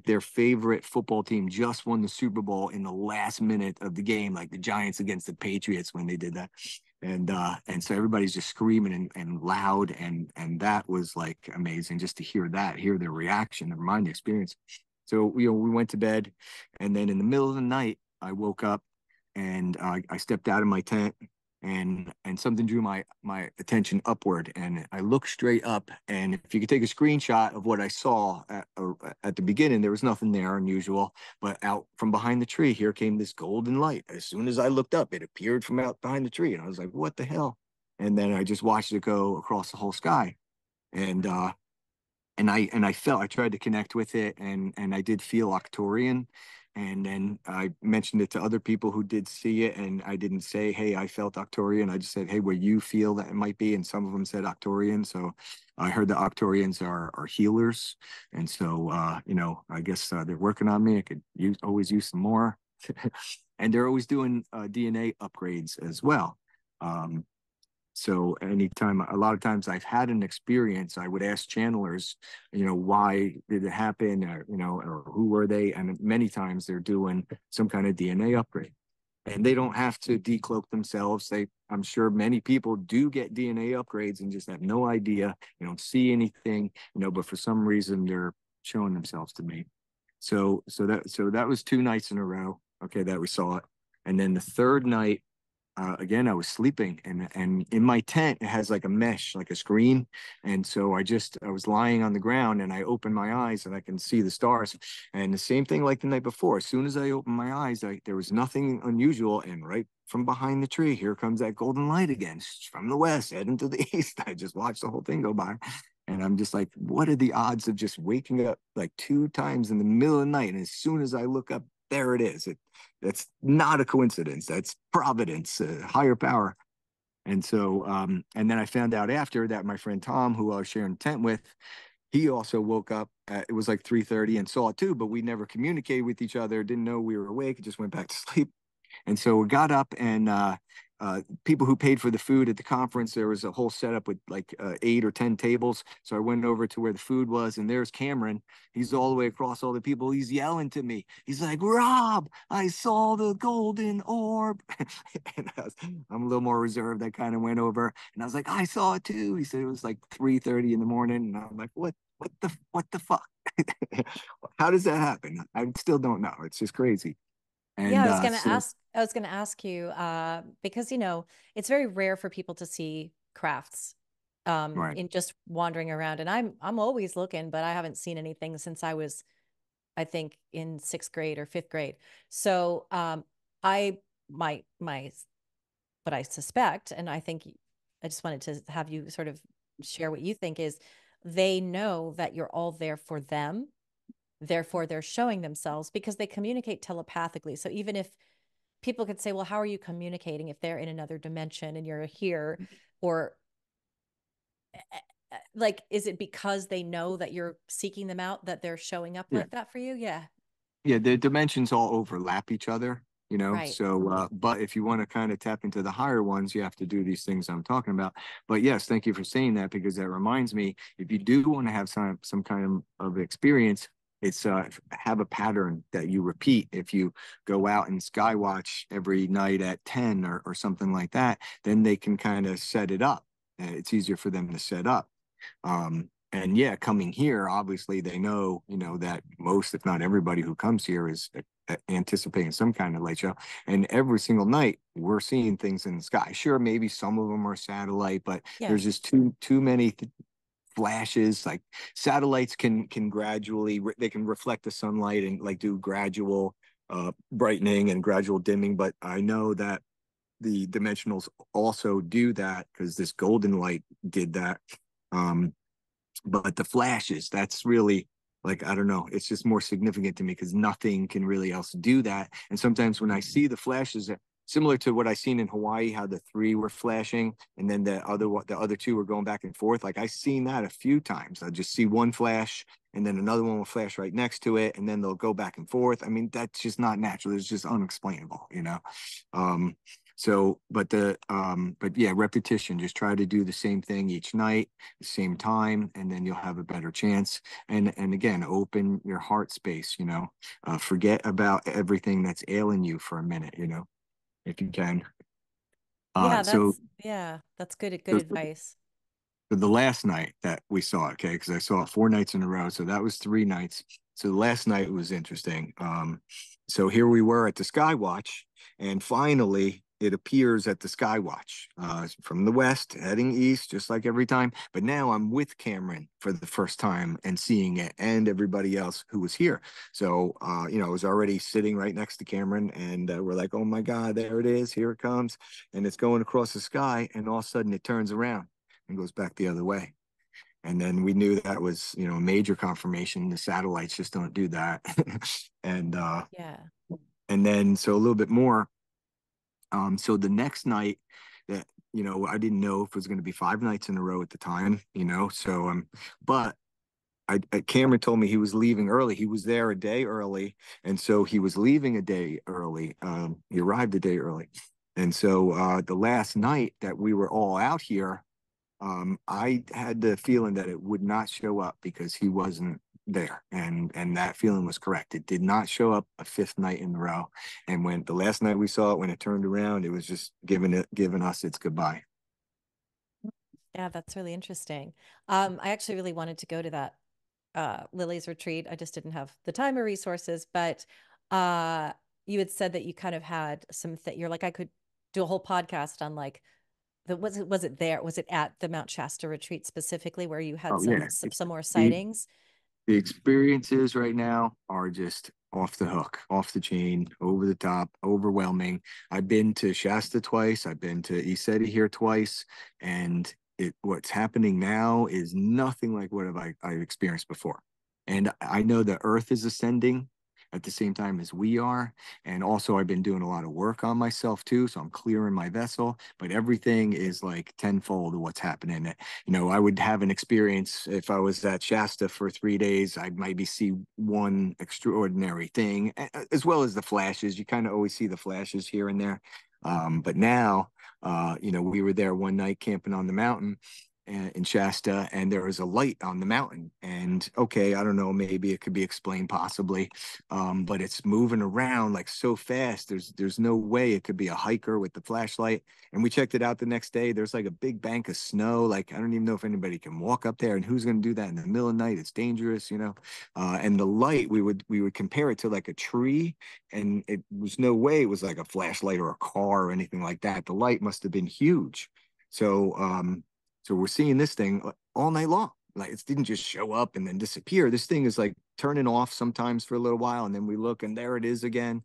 their favorite football team just won the Super Bowl in the last minute of the game, like the Giants against the Patriots when they did that. And so everybody's just screaming and loud, and that was like amazing just to hear their reaction, their mind experience. So we went to bed, and then in the middle of the night I woke up, and I stepped out of my tent, and something drew my attention upward, and I looked straight up. And if you could take a screenshot of what I saw at the beginning, there was nothing there unusual, but out from behind the tree, here came this golden light. As soon as I looked up, it appeared from out behind the tree, and I was like, what the hell? And then I just watched it go across the whole sky. And I tried to connect with it, and I did feel Octorian. And then I mentioned it to other people who did see it, and I didn't say, hey, I felt Octorian. I just said, hey, where you feel that it might be. And some of them said Octorian. So I heard the Octorians are healers. And so, I guess they're working on me. I could always use some more. And they're always doing DNA upgrades as well. So a lot of times I've had an experience, I would ask channelers, why did it happen? Or who were they? And many times they're doing some kind of DNA upgrade, and they don't have to decloak themselves. I'm sure many people do get DNA upgrades and just have no idea. You don't see anything, but for some reason they're showing themselves to me. So that was 2 nights in a row. Okay, that we saw it. And then the third night, again, I was sleeping, and in my tent, it has like a mesh, like a screen. And so I was lying on the ground, and I opened my eyes, and I can see the stars. And the same thing like the night before. As soon as I opened my eyes, there was nothing unusual. And right from behind the tree, here comes that golden light again from the west, heading to the east. I just watched the whole thing go by. And I'm just like, what are the odds of just waking up like 2 times in the middle of the night? And as soon as I look up, there it is. That's not a coincidence. That's providence, higher power. And so, and then I found out after that my friend Tom, who I was sharing a tent with, he also woke up it was like 3:30 and saw it too, but we never communicated with each other, didn't know we were awake, just went back to sleep. And so we got up, and people who paid for the food at the conference, there was a whole setup with like 8 or 10 tables. So I went over to where the food was, and there's Cameron. He's all the way across all the people. He's yelling to me. He's like, Rob, I saw the golden orb. And I'm a little more reserved. I kind of went over, and I was like, I saw it too. He said it was like 3:30 in the morning. And I'm like, what the fuck? How does that happen? I still don't know. It's just crazy. And yeah, I was going to ask you, because, it's very rare for people to see crafts, right. in just wandering around. And I'm always looking, but I haven't seen anything since I was, I think, in 6th grade or 5th grade. So, what I suspect, and I think I just wanted to have you sort of share what you think, is they know that you're all there for them. Therefore, they're showing themselves because they communicate telepathically. So even if people could say, well, how are you communicating if they're in another dimension and you're here? Or like, is it because they know that you're seeking them out that they're showing up like that for you? Yeah. Yeah, the dimensions all overlap each other, Right. So, but if you want to kind of tap into the higher ones, you have to do these things I'm talking about. But yes, thank you for saying that, because that reminds me, if you do want to have some kind of experience, it's have a pattern that you repeat. If you go out and skywatch every night at 10 or something like that, then they can kind of set it up. It's easier for them to set up. And yeah, coming here, obviously they know, that most, if not everybody who comes here is anticipating some kind of light show. And every single night we're seeing things in the sky. Sure, maybe some of them are satellite, but there's just too many flashes. Like satellites can gradually, they can reflect the sunlight and like do gradual brightening and gradual dimming. But I know that the dimensionals also do that, because this golden light did that. But the flashes, that's really like, I don't know, it's just more significant to me because nothing can really else do that. And sometimes when I see the flashes, similar to what I seen in Hawaii, how the three were flashing and then the other two were going back and forth. Like I seen that a few times. I'll just see one flash and then another one will flash right next to it, and then they'll go back and forth. I mean, that's just not natural. It's just unexplainable, you know. So, but yeah, repetition. Just try to do the same thing each night, the same time, and then you'll have a better chance. And again, open your heart space. You know, forget about everything that's ailing you for a minute. You know, if you can. Yeah, So that's good so advice. the last night that we saw it, okay, because I saw it 4 nights in a row, so that was 3 nights. So the last night was interesting. So here we were at the Skywatch, and finally it appears at the Skywatch from the west heading east, just like every time. But now I'm with Cameron for the first time and seeing it, and everybody else who was here. So you know, I was already sitting right next to Cameron, and we're like, "Oh my God, there it is! Here it comes!" And it's going across the sky, and all of a sudden it turns around and goes back the other way. And then we knew that was, you know, a major confirmation. The satellites just don't do that. and Yeah. and then so a little bit more. So the next night that, you know, I didn't know if it was going to be 5 nights in a row at the time, you know. So but Cameron told me he was leaving early. He was there a day early, and so he was leaving a day early. He arrived a day early, and so the last night that we were all out here, I had the feeling that it would not show up because he wasn't there, and that feeling was correct. It did not show up a fifth night in a row, and when the last night we saw it, when it turned around, it was just giving us its goodbye. Yeah, that's really interesting. I actually really wanted to go to that Lily's retreat. I just didn't have the time or resources, but you had said that you kind of had you're like, I could do a whole podcast on like was it at the Mount Shasta retreat specifically where you had Oh yeah, some more the sightings? the experiences right now are just off the hook, off the chain, over the top, overwhelming. I've been to Shasta twice. I've been to ECETI here twice, and what's happening now is nothing like what I've experienced before. And I know the Earth is ascending at the same time as we are. And also, I've been doing a lot of work on myself too. So I'm clearing my vessel, but everything is like tenfold of what's happening. You know, I would have an experience if I was at Shasta for 3 days. I'd maybe see one extraordinary thing, as well as the flashes. You kind of always see the flashes here and there. But now, you know, we were there one night camping on the mountain in Shasta, and there was a light on the mountain. And okay, I don't know, maybe it could be explained possibly, but it's moving around like so fast. There's no way it could be a hiker with the flashlight. And we checked it out the next day. There's like a big bank of snow. Like I don't even know if anybody can walk up there, and who's going to do that in the middle of the night? It's dangerous, you know. And the light, we would compare it to like a tree, and it was no way it was like a flashlight or a car or anything like that. The light must have been huge. So so we're seeing this thing all night long. Like it didn't just show up and then disappear. This thing is like turning off sometimes for a little while, and then we look and there it is again.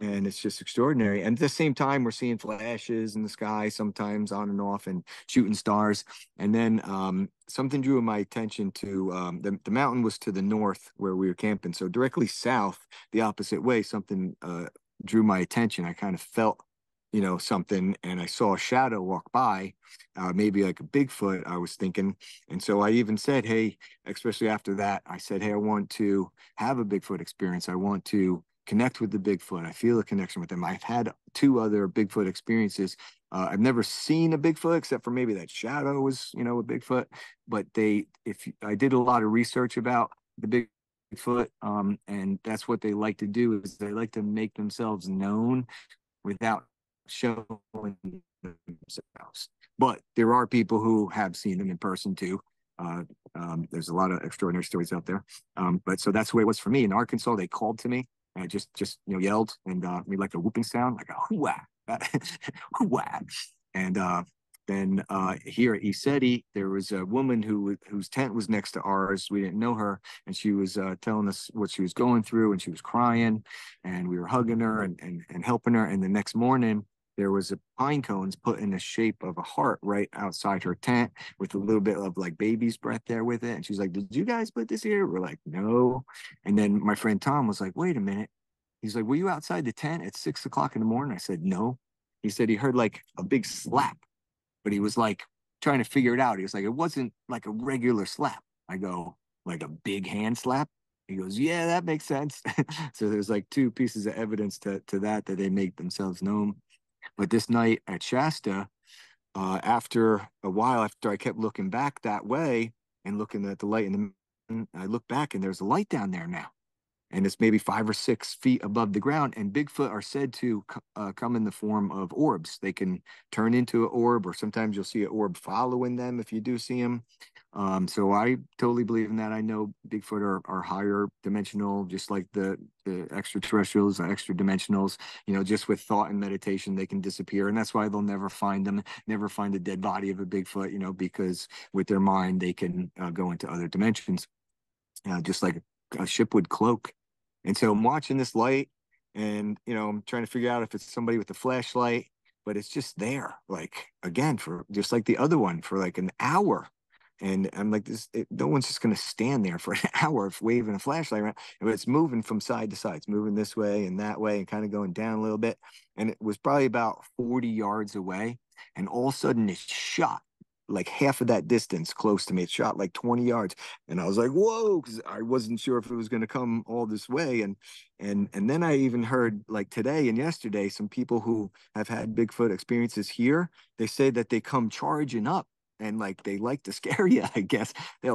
And it's just extraordinary. And at the same time, we're seeing flashes in the sky, sometimes on and off, and shooting stars. And then something drew my attention to the mountain was to the north where we were camping. So directly south, the opposite way, something drew my attention. I kind of felt, you know, something, and I saw a shadow walk by, maybe like a Bigfoot, I was thinking. And so I even said, hey, especially after that, I said, hey, I want to have a Bigfoot experience. I want to connect with the Bigfoot. I feel a connection with them. I've had 2 other Bigfoot experiences. I've never seen a Bigfoot except for maybe that shadow was, you know, a Bigfoot. But I did a lot of research about the Bigfoot, and that's what they like to do is they like to make themselves known without showing themselves. But there are people who have seen them in person too. There's a lot of extraordinary stories out there. But so that's the way it was for me. In Arkansas, they called to me and I just you know yelled and made like a whooping sound, like a hoo-wah, hoo-wah. And then here at ECETI, there was a woman whose tent was next to ours. We didn't know her, and she was telling us what she was going through, and she was crying, and we were hugging her and helping her. And the next morning, there was a pine cones put in the shape of a heart right outside her tent with a little bit of like baby's breath there with it. And she's like, did you guys put this here? We're like, no. And then my friend Tom was like, wait a minute. He's like, were you outside the tent at 6 o'clock in the morning? I said, no. He said he heard like a big slap, but he was like trying to figure it out. He was like, it wasn't like a regular slap. I go, like a big hand slap? He goes, yeah, that makes sense. So there's like two pieces of evidence to that they make themselves known. But this night at Shasta, after a while, after I kept looking back that way and looking at the light in the mountain, I look back and there's a light down there now. And it's maybe 5 or 6 feet above the ground. And Bigfoot are said to come in the form of orbs. They can turn into an orb, or sometimes you'll see an orb following them if you do see them. So I totally believe in that. I know Bigfoot are higher dimensional, just like the extraterrestrials are extra dimensionals. You know, just with thought and meditation, they can disappear. And that's why they'll never find them, never find a dead body of a Bigfoot, you know, because with their mind, they can go into other dimensions, just like a ship would cloak. And so I'm watching this light and, you know, I'm trying to figure out if it's somebody with a flashlight, but it's just there, like, again, for just like the other one for like an hour. And I'm like, no one's just going to stand there for an hour waving a flashlight around. But it's moving from side to side. It's moving this way and that way and kind of going down a little bit. And it was probably about 40 yards away. And all of a sudden it shot like half of that distance close to me. It shot like 20 yards. And I was like, whoa, because I wasn't sure if it was going to come all this way. And then I even heard like today and yesterday, some people who have had Bigfoot experiences here, they say that they come charging up. And like they like to scare you, I guess.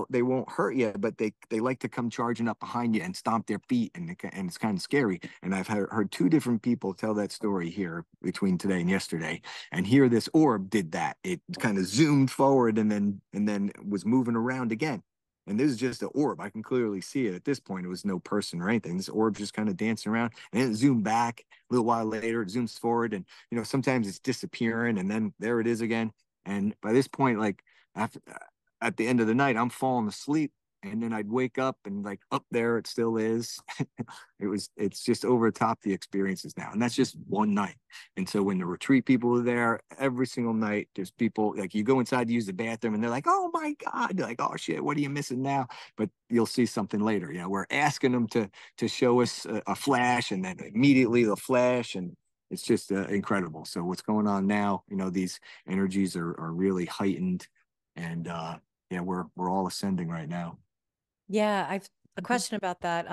They won't hurt you, but they like to come charging up behind you and stomp their feet, and it's kind of scary. And I've heard two different people tell that story here between today and yesterday. And here, this orb did that. It kind of zoomed forward and then was moving around again. And this is just an orb. I can clearly see it at this point. It was no person or anything. This orb's just kind of dancing around, and then it zoomed back. A little while later, it zooms forward, and you know sometimes it's disappearing, and then there it is again. And by this point, like after at the end of the night, I'm falling asleep, and then I'd wake up and like up there it still is. It's just over the top the experiences now, and that's just one night. And so when the retreat people are there, every single night there's people like you go inside to use the bathroom, and they're like, "Oh my God!" They're like, "Oh shit, what are you missing now?" But you'll see something later. You know, we're asking them to show us a flash, and then immediately the flash and it's just incredible. So what's going on now, you know, these energies are really heightened, and yeah, we're all ascending right now. Yeah, I've a question about that.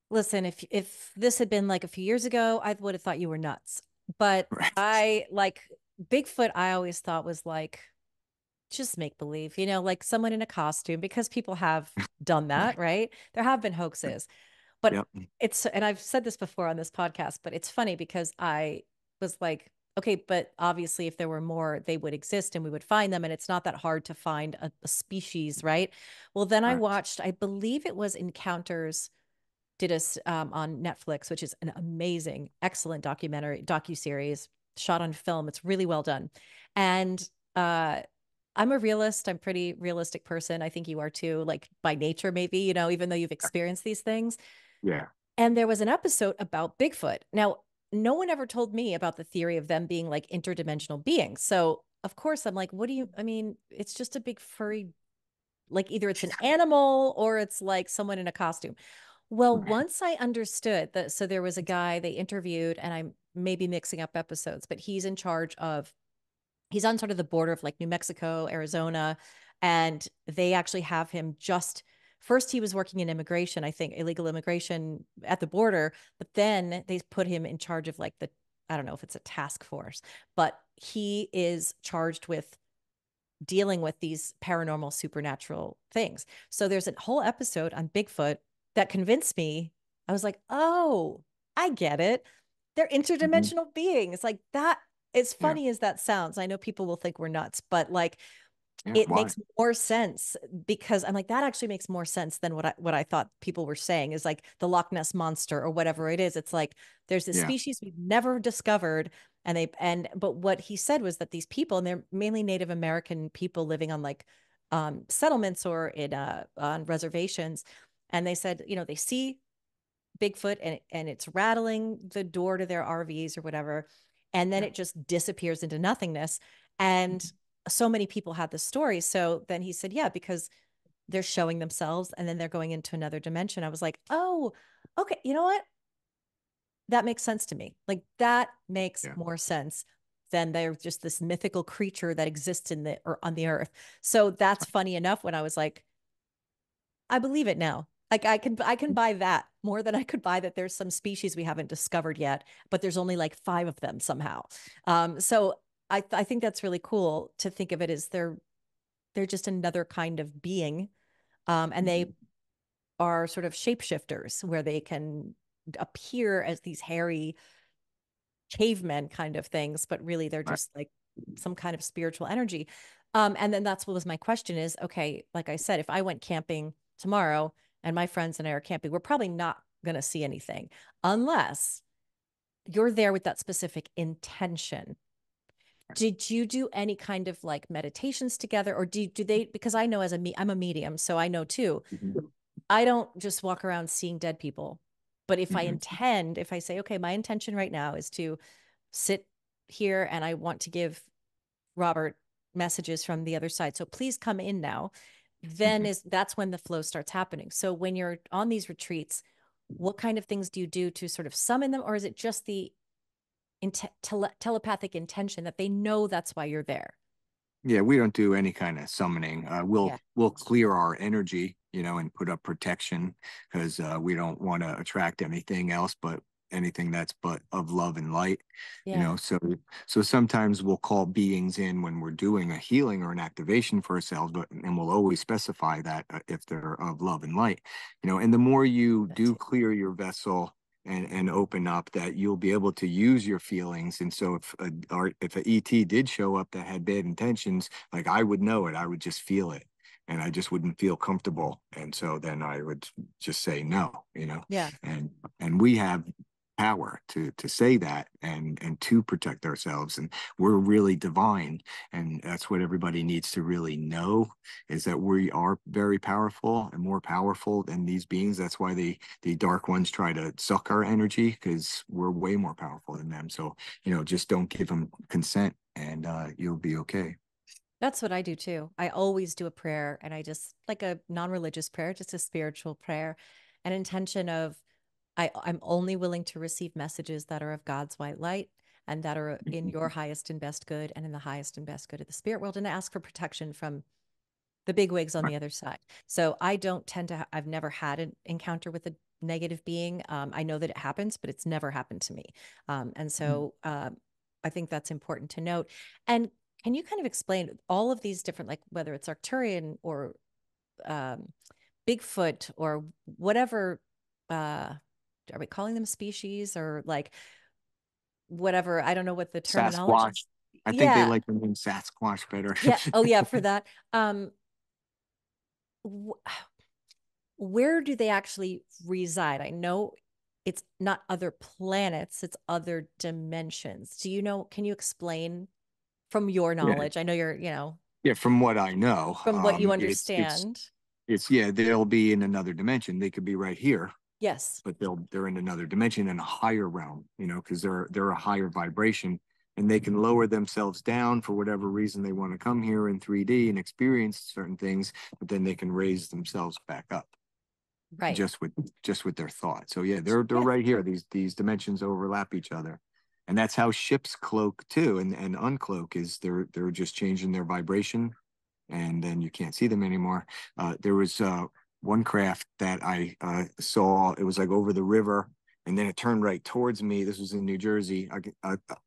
Listen, if this had been like a few years ago, I would have thought you were nuts. But Right. I like Bigfoot, I always thought was like just make believe, you know, like someone in a costume, because people have done that, Right. right? There have been hoaxes. But Yep. it's, and I've said this before on this podcast, but it's funny because I was like, okay, but obviously if there were more, they would exist and we would find them. And it's not that hard to find a species, right? Well, then I Right. watched, I believe it was Encounters did us on Netflix, which is an amazing, excellent docuseries shot on film. It's really well done. And I'm a realist. I'm a pretty realistic person. I think you are too, like by nature, maybe, you know, even though you've experienced these things. Yeah. And there was an episode about Bigfoot. Now, no one ever told me about the theory of them being like interdimensional beings. So, of course, I'm like, what do you, I mean, it's just a big furry, like either it's an animal or it's like someone in a costume. Well, Right. once I understood that, so there was a guy they interviewed, and I'm maybe mixing up episodes, but he's in charge of, he's on sort of the border of like New Mexico, Arizona, and they actually have him just first he was working in immigration, I think illegal immigration at the border, but then they put him in charge of like the, I don't know if it's a task force, but he is charged with dealing with these paranormal supernatural things. So there's a whole episode on Bigfoot that convinced me. I was like, "Oh, I get it. They're Mm-hmm. interdimensional beings." Like that, as Yeah. funny as that sounds, I know people will think we're nuts, but like Yeah. it Why? makes more sense because I'm like, that actually makes more sense than what I thought people were saying is like the Loch Ness monster or whatever it is. It's like there's this Yeah. species we've never discovered, and but what he said was that these people, and they're mainly Native American people living on like settlements or in on reservations, and they said, you know, they see Bigfoot and it's rattling the door to their RVs or whatever, and then it just disappears into nothingness. And so many people had this story. So then he said, yeah, because they're showing themselves and then they're going into another dimension. I was like, oh, okay, you know what? That makes sense to me. Like that makes more sense than they're just this mythical creature that exists in the or on the earth. So that's funny enough when I was like, I believe it now. Like I can buy that more than I could buy that there's some species we haven't discovered yet, but there's only like 5 of them somehow. So I think that's really cool to think of it as they're just another kind of being, and they are sort of shapeshifters where they can appear as these hairy cavemen kind of things, but really they're just like some kind of spiritual energy. And then that's what was my question is, okay, like I said, if I went camping tomorrow and my friends and I are camping, we're probably not going to see anything unless you're there with that specific intention. Did you do any kind of like meditations together, or do they, because I know I'm a medium, so I know too, I don't just walk around seeing dead people. But if if I say, okay, my intention right now is to sit here and I want to give Robert messages from the other side. So please come in now. Then that's when the flow starts happening. So when you're on these retreats, what kind of things do you do to sort of summon them? Or is it just the telepathic intention that they know that's why you're there? Yeah, we don't do any kind of summoning. We'll clear our energy, and put up protection because we don't want to attract anything else but anything that's but of love and light. So sometimes we'll call beings in when we're doing a healing or an activation for ourselves, and we'll always specify that if they're of love and light. And the more you do clear your vessel and open up, that you'll be able to use your feelings. And so if an ET did show up that had bad intentions, like I would know it, I would just feel it, and I just wouldn't feel comfortable. And so then I would just say no, and we have power to say that and to protect ourselves, and we're really divine, and that's what everybody needs to really know, is that we are very powerful and more powerful than these beings. That's why the dark ones try to suck our energy, because we're way more powerful than them. So just don't give them consent, and you'll be okay. That's what I do too. I always do a prayer, and I just like a non-religious prayer, just a spiritual prayer, an intention of I'm only willing to receive messages that are of God's white light and that are in your highest and best good and in the highest and best good of the spirit world, and ask for protection from the big wigs on the other side. So I don't tend to, I've never had an encounter with a negative being. I know that it happens, but it's never happened to me. And so I think that's important to note. And can you kind of explain all of these different, like whether it's Arcturian or Bigfoot or whatever, are we calling them species or like whatever? I don't know what the terminology Sasquatch. I think they like the name Sasquatch better. Yeah. Oh yeah. For that. Where do they actually reside? I know it's not other planets, it's other dimensions. Do you know, can you explain from your knowledge? I know you're, Yeah, from what I know, from what you understand. They'll be in another dimension. They could be right here. Yes. But they're in another dimension, in a higher realm, because they're a higher vibration, and they can lower themselves down for whatever reason they want to come here in 3D and experience certain things, but then they can raise themselves back up. Right. Just with their thought. So yeah, they're right here. These dimensions overlap each other. And that's how ships cloak too, and uncloak, is they're just changing their vibration, and then you can't see them anymore. There was one craft that I saw. It was like over the river, and then it turned right towards me. This was in New Jersey.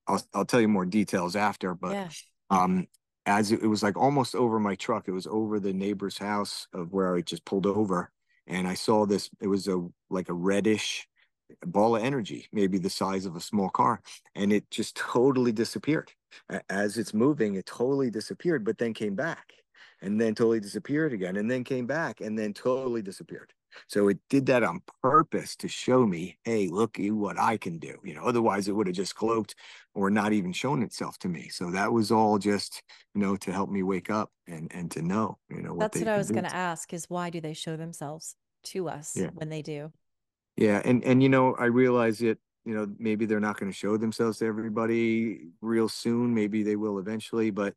I'll tell you more details after, but as it was like almost over my truck. It was over the neighbor's house of where I just pulled over, and I saw this. It was like a reddish ball of energy, maybe the size of a small car, and it just totally disappeared. As it's moving, it totally disappeared, but then came back, and then totally disappeared again, and then came back, and then totally disappeared. So it did that on purpose to show me, hey, look at what I can do. Otherwise it would have just cloaked or not even shown itself to me. So that was all just, to help me wake up and to know, what that's what I was going to ask, is why do they show themselves to us when they do? Yeah. And I realize it maybe they're not going to show themselves to everybody real soon. Maybe they will eventually, but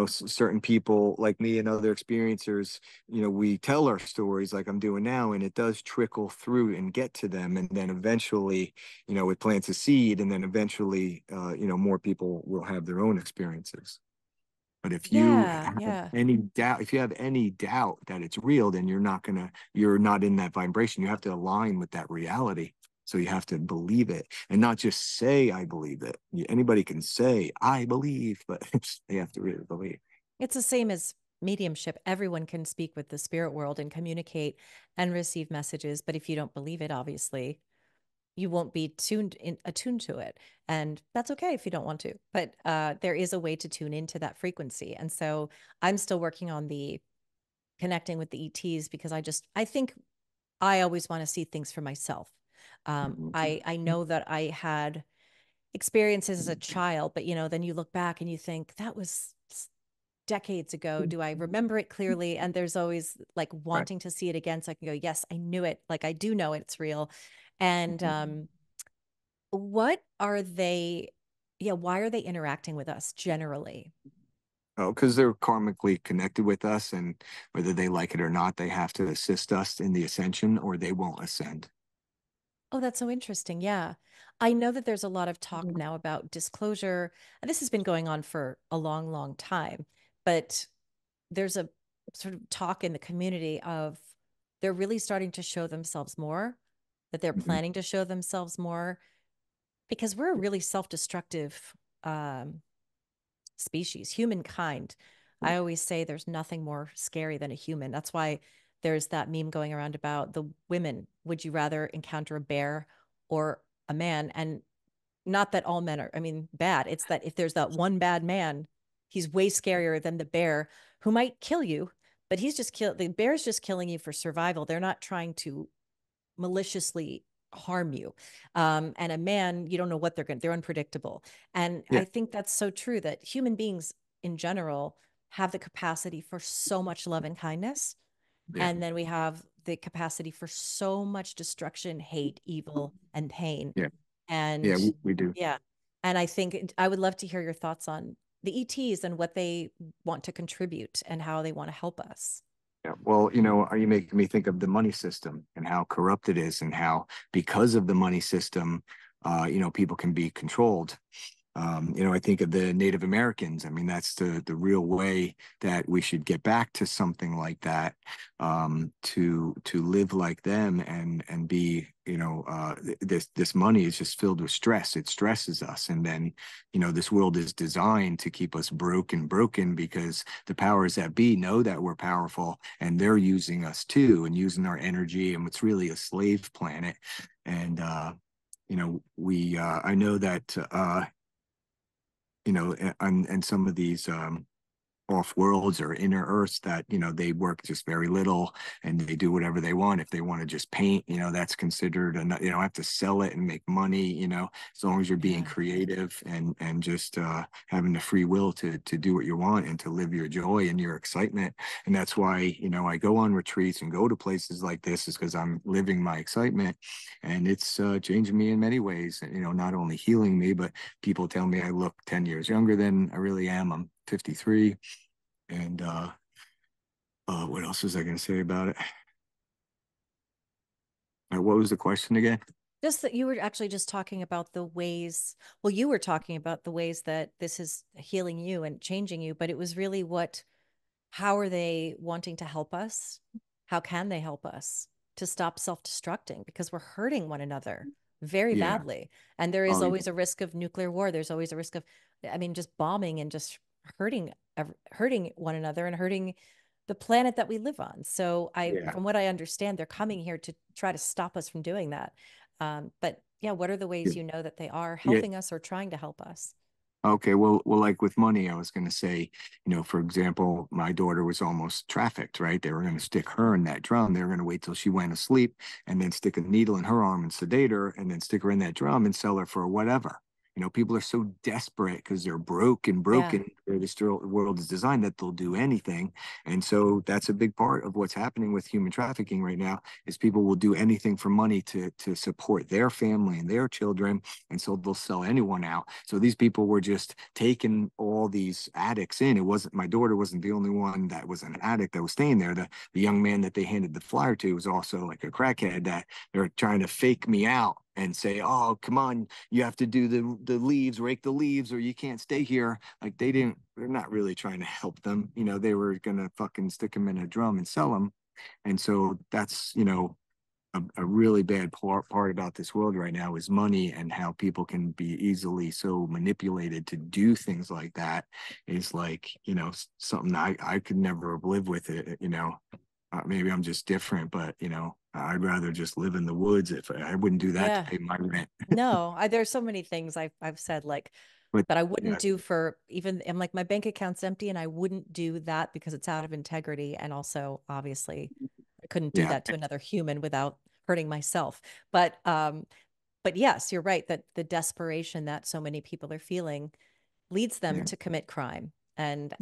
certain people like me and other experiencers, we tell our stories like I'm doing now, and it does trickle through and get to them. And then eventually, it plants a seed, and then eventually, more people will have their own experiences. But if you have any doubt, that it's real, then you're not in that vibration. You have to align with that reality. So you have to believe it and not just say, I believe it. Anybody can say, I believe, but they have to really believe. It's the same as mediumship. Everyone can speak with the spirit world and communicate and receive messages. But if you don't believe it, obviously, you won't be attuned to it. And that's okay if you don't want to. But there is a way to tune into that frequency. And so I'm still working on the connecting with the ETs because I think I always want to see things for myself. I know that I had experiences as a child, but then you look back and you think that was decades ago. Do I remember it clearly? And there's always like wanting to see it again so I can go, yes, I knew it. Like I do know it's real. And what are they? Yeah, why are they interacting with us generally? Oh, because they're karmically connected with us, and whether they like it or not, they have to assist us in the ascension, or they won't ascend. Oh, that's so interesting. Yeah. I know that there's a lot of talk now about disclosure, and this has been going on for a long, long time, but there's a sort of talk in the community of they're really starting to show themselves more, that they're planning to show themselves more, because we're a really self-destructive species, humankind. I always say there's nothing more scary than a human. That's why there's that meme going around about the women. Would you rather encounter a bear or a man? And not that all men are, bad. It's that if there's that one bad man, he's way scarier than the bear who might kill you, but the bear's just killing you for survival. They're not trying to maliciously harm you. And a man, you don't know what they're unpredictable. And I think that's so true that human beings in general have the capacity for so much love and kindness. Yeah. And then we have the capacity for so much destruction, hate, evil, and pain. Yeah. And we do. Yeah. And I think I would love to hear your thoughts on the ETs and what they want to contribute and how they want to help us. Yeah. Well, are you making me think of the money system and how corrupt it is, and how because of the money system, people can be controlled. I think of the Native Americans. That's the real way that we should get back to something like that, to live like them and be, this money is just filled with stress. It stresses us. And then, this world is designed to keep us broken because the powers that be know that we're powerful, and they're using us too, and using our energy. And it's really a slave planet. And, I know that, and some of these off worlds or inner earths that they work just very little, and they do whatever they want. If they want to just paint, that's considered have to sell it and make money, as long as you're being creative and just having the free will to do what you want and to live your joy and your excitement. And that's why I go on retreats and go to places like this, is because I'm living my excitement, and it's changing me in many ways. Not only healing me, but people tell me I look 10 years younger than I really am. I'm 53. And what else was I going to say about it? What was the question again? Just that you were actually just talking about the ways, well, you were talking about the ways that this is healing you and changing you, but it was really how are they wanting to help us? How can they help us to stop self-destructing? Because we're hurting one another very badly. And there is always a risk of nuclear war. There's always a risk of, just bombing and just hurting one another and hurting the planet that we live on. So from what I understand, they're coming here to try to stop us from doing that. But what are the ways that they are helping us or trying to help us? Okay, well, like with money, I was going to say, for example, my daughter was almost trafficked, right? They were going to stick her in that drum. They were going to wait till she went asleep and then stick a needle in her arm and sedate her, and then stick her in that drum and sell her for whatever. People are so desperate because they're broken where this world is designed that they'll do anything. And so that's a big part of what's happening with human trafficking right now is people will do anything for money to support their family and their children. And so they'll sell anyone out. So these people were just taking all these addicts in. It wasn't, my daughter wasn't the only one that was an addict that was staying there. The young man that they handed the flyer to was also like a crackhead that they're trying to fake me out and say, oh, come on, you have to do the leaves, rake the leaves, or you can't stay here. Like they're not really trying to help them. They were going to fucking stick them in a drum and sell them. And so that's, a really bad part about this world right now is money, and how people can be easily so manipulated to do things like that is like, something I could never have lived with it, maybe I'm just different, but I'd rather just live in the woods if I wouldn't do that to pay my rent. No, there's so many things I've said like that I wouldn't do for even, I'm like, my bank account's empty and I wouldn't do that because it's out of integrity. And also obviously I couldn't do that to another human without hurting myself. But yes, you're right that the desperation that so many people are feeling leads them to commit crime. And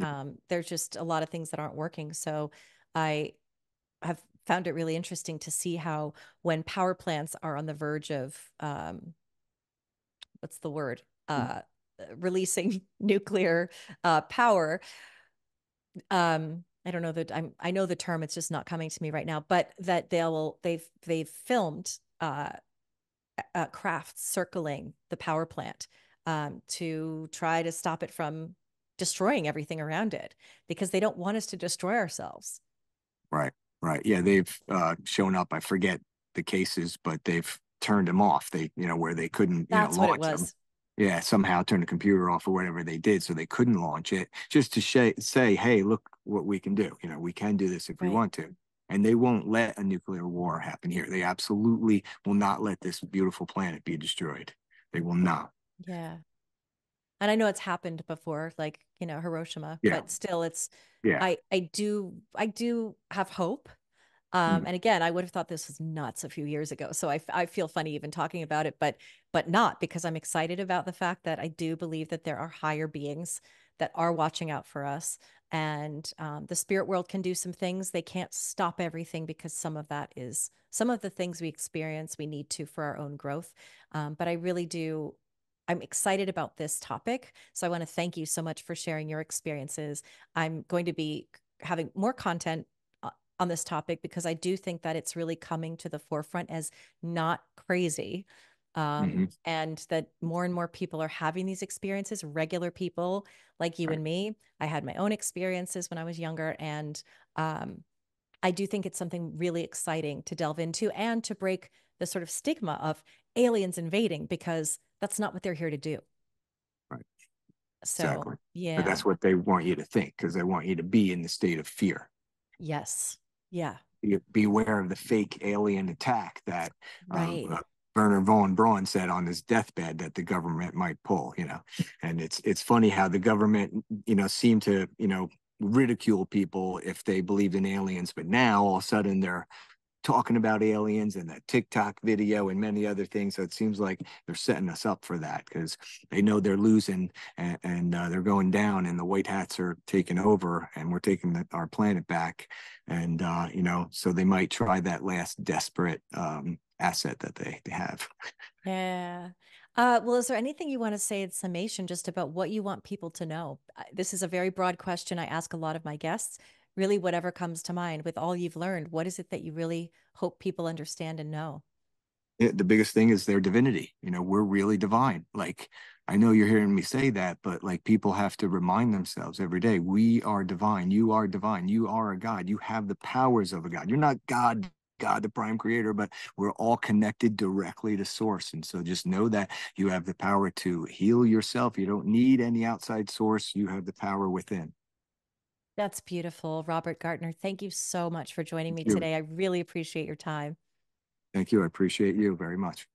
there's just a lot of things that aren't working. So I have found it really interesting to see how when power plants are on the verge of what's the word? Releasing nuclear power. I don't know that I know the term, it's just not coming to me right now, but that they've filmed crafts circling the power plant to try to stop it from destroying everything around it, because they don't want us to destroy ourselves. Right. Yeah, they've shown up. I forget the cases, but they've turned them off. They, where they couldn't, That's what it launch was. them. Yeah, somehow turn the computer off or whatever they did, so they couldn't launch it. Just to say, hey, look what we can do. We can do this if we want to. And they won't let a nuclear war happen here. They absolutely will not let this beautiful planet be destroyed. They will not. Yeah. And I know it's happened before, like, Hiroshima, but still I do have hope. And again, I would have thought this was nuts a few years ago. So I feel funny even talking about it, but not, because I'm excited about the fact that I do believe that there are higher beings that are watching out for us. And the spirit world can do some things. They can't stop everything, because some of the things we experience, we need to for our own growth. But I really do. I'm excited about this topic. So I want to thank you so much for sharing your experiences. I'm going to be having more content on this topic, because I do think that it's really coming to the forefront as not crazy. And that more and more people are having these experiences, regular people like you and me. I had my own experiences when I was younger. And I do think it's something really exciting to delve into and to break the sort of stigma of aliens invading, because that's not what they're here to do. Right. So, exactly. yeah. But that's what they want you to think, because they want you to be in the state of fear. Yes. Yeah. Beware of the fake alien attack that Werner von Braun said on his deathbed that the government might pull, and it's funny how the government, seemed to, ridicule people if they believed in aliens, but now all of a sudden they're talking about aliens and that TikTok video and many other things. So it seems like they're setting us up for that, because they know they're losing and they're going down, and the white hats are taking over, and we're taking our planet back. And, so they might try that last desperate asset that they have. Yeah. Well, is there anything you want to say in summation just about what you want people to know? This is a very broad question I ask a lot of my guests. Really, whatever comes to mind with all you've learned, what is it that you really hope people understand and know? The biggest thing is their divinity. We're really divine. Like, I know you're hearing me say that, but like, people have to remind themselves every day, we are divine. You are divine. You are a God. You have the powers of a God. You're not God, the prime creator, but we're all connected directly to source. And so just know that you have the power to heal yourself. You don't need any outside source. You have the power within. That's beautiful. Robert Gartner, thank you so much for joining me today. I really appreciate your time. Thank you. I appreciate you very much.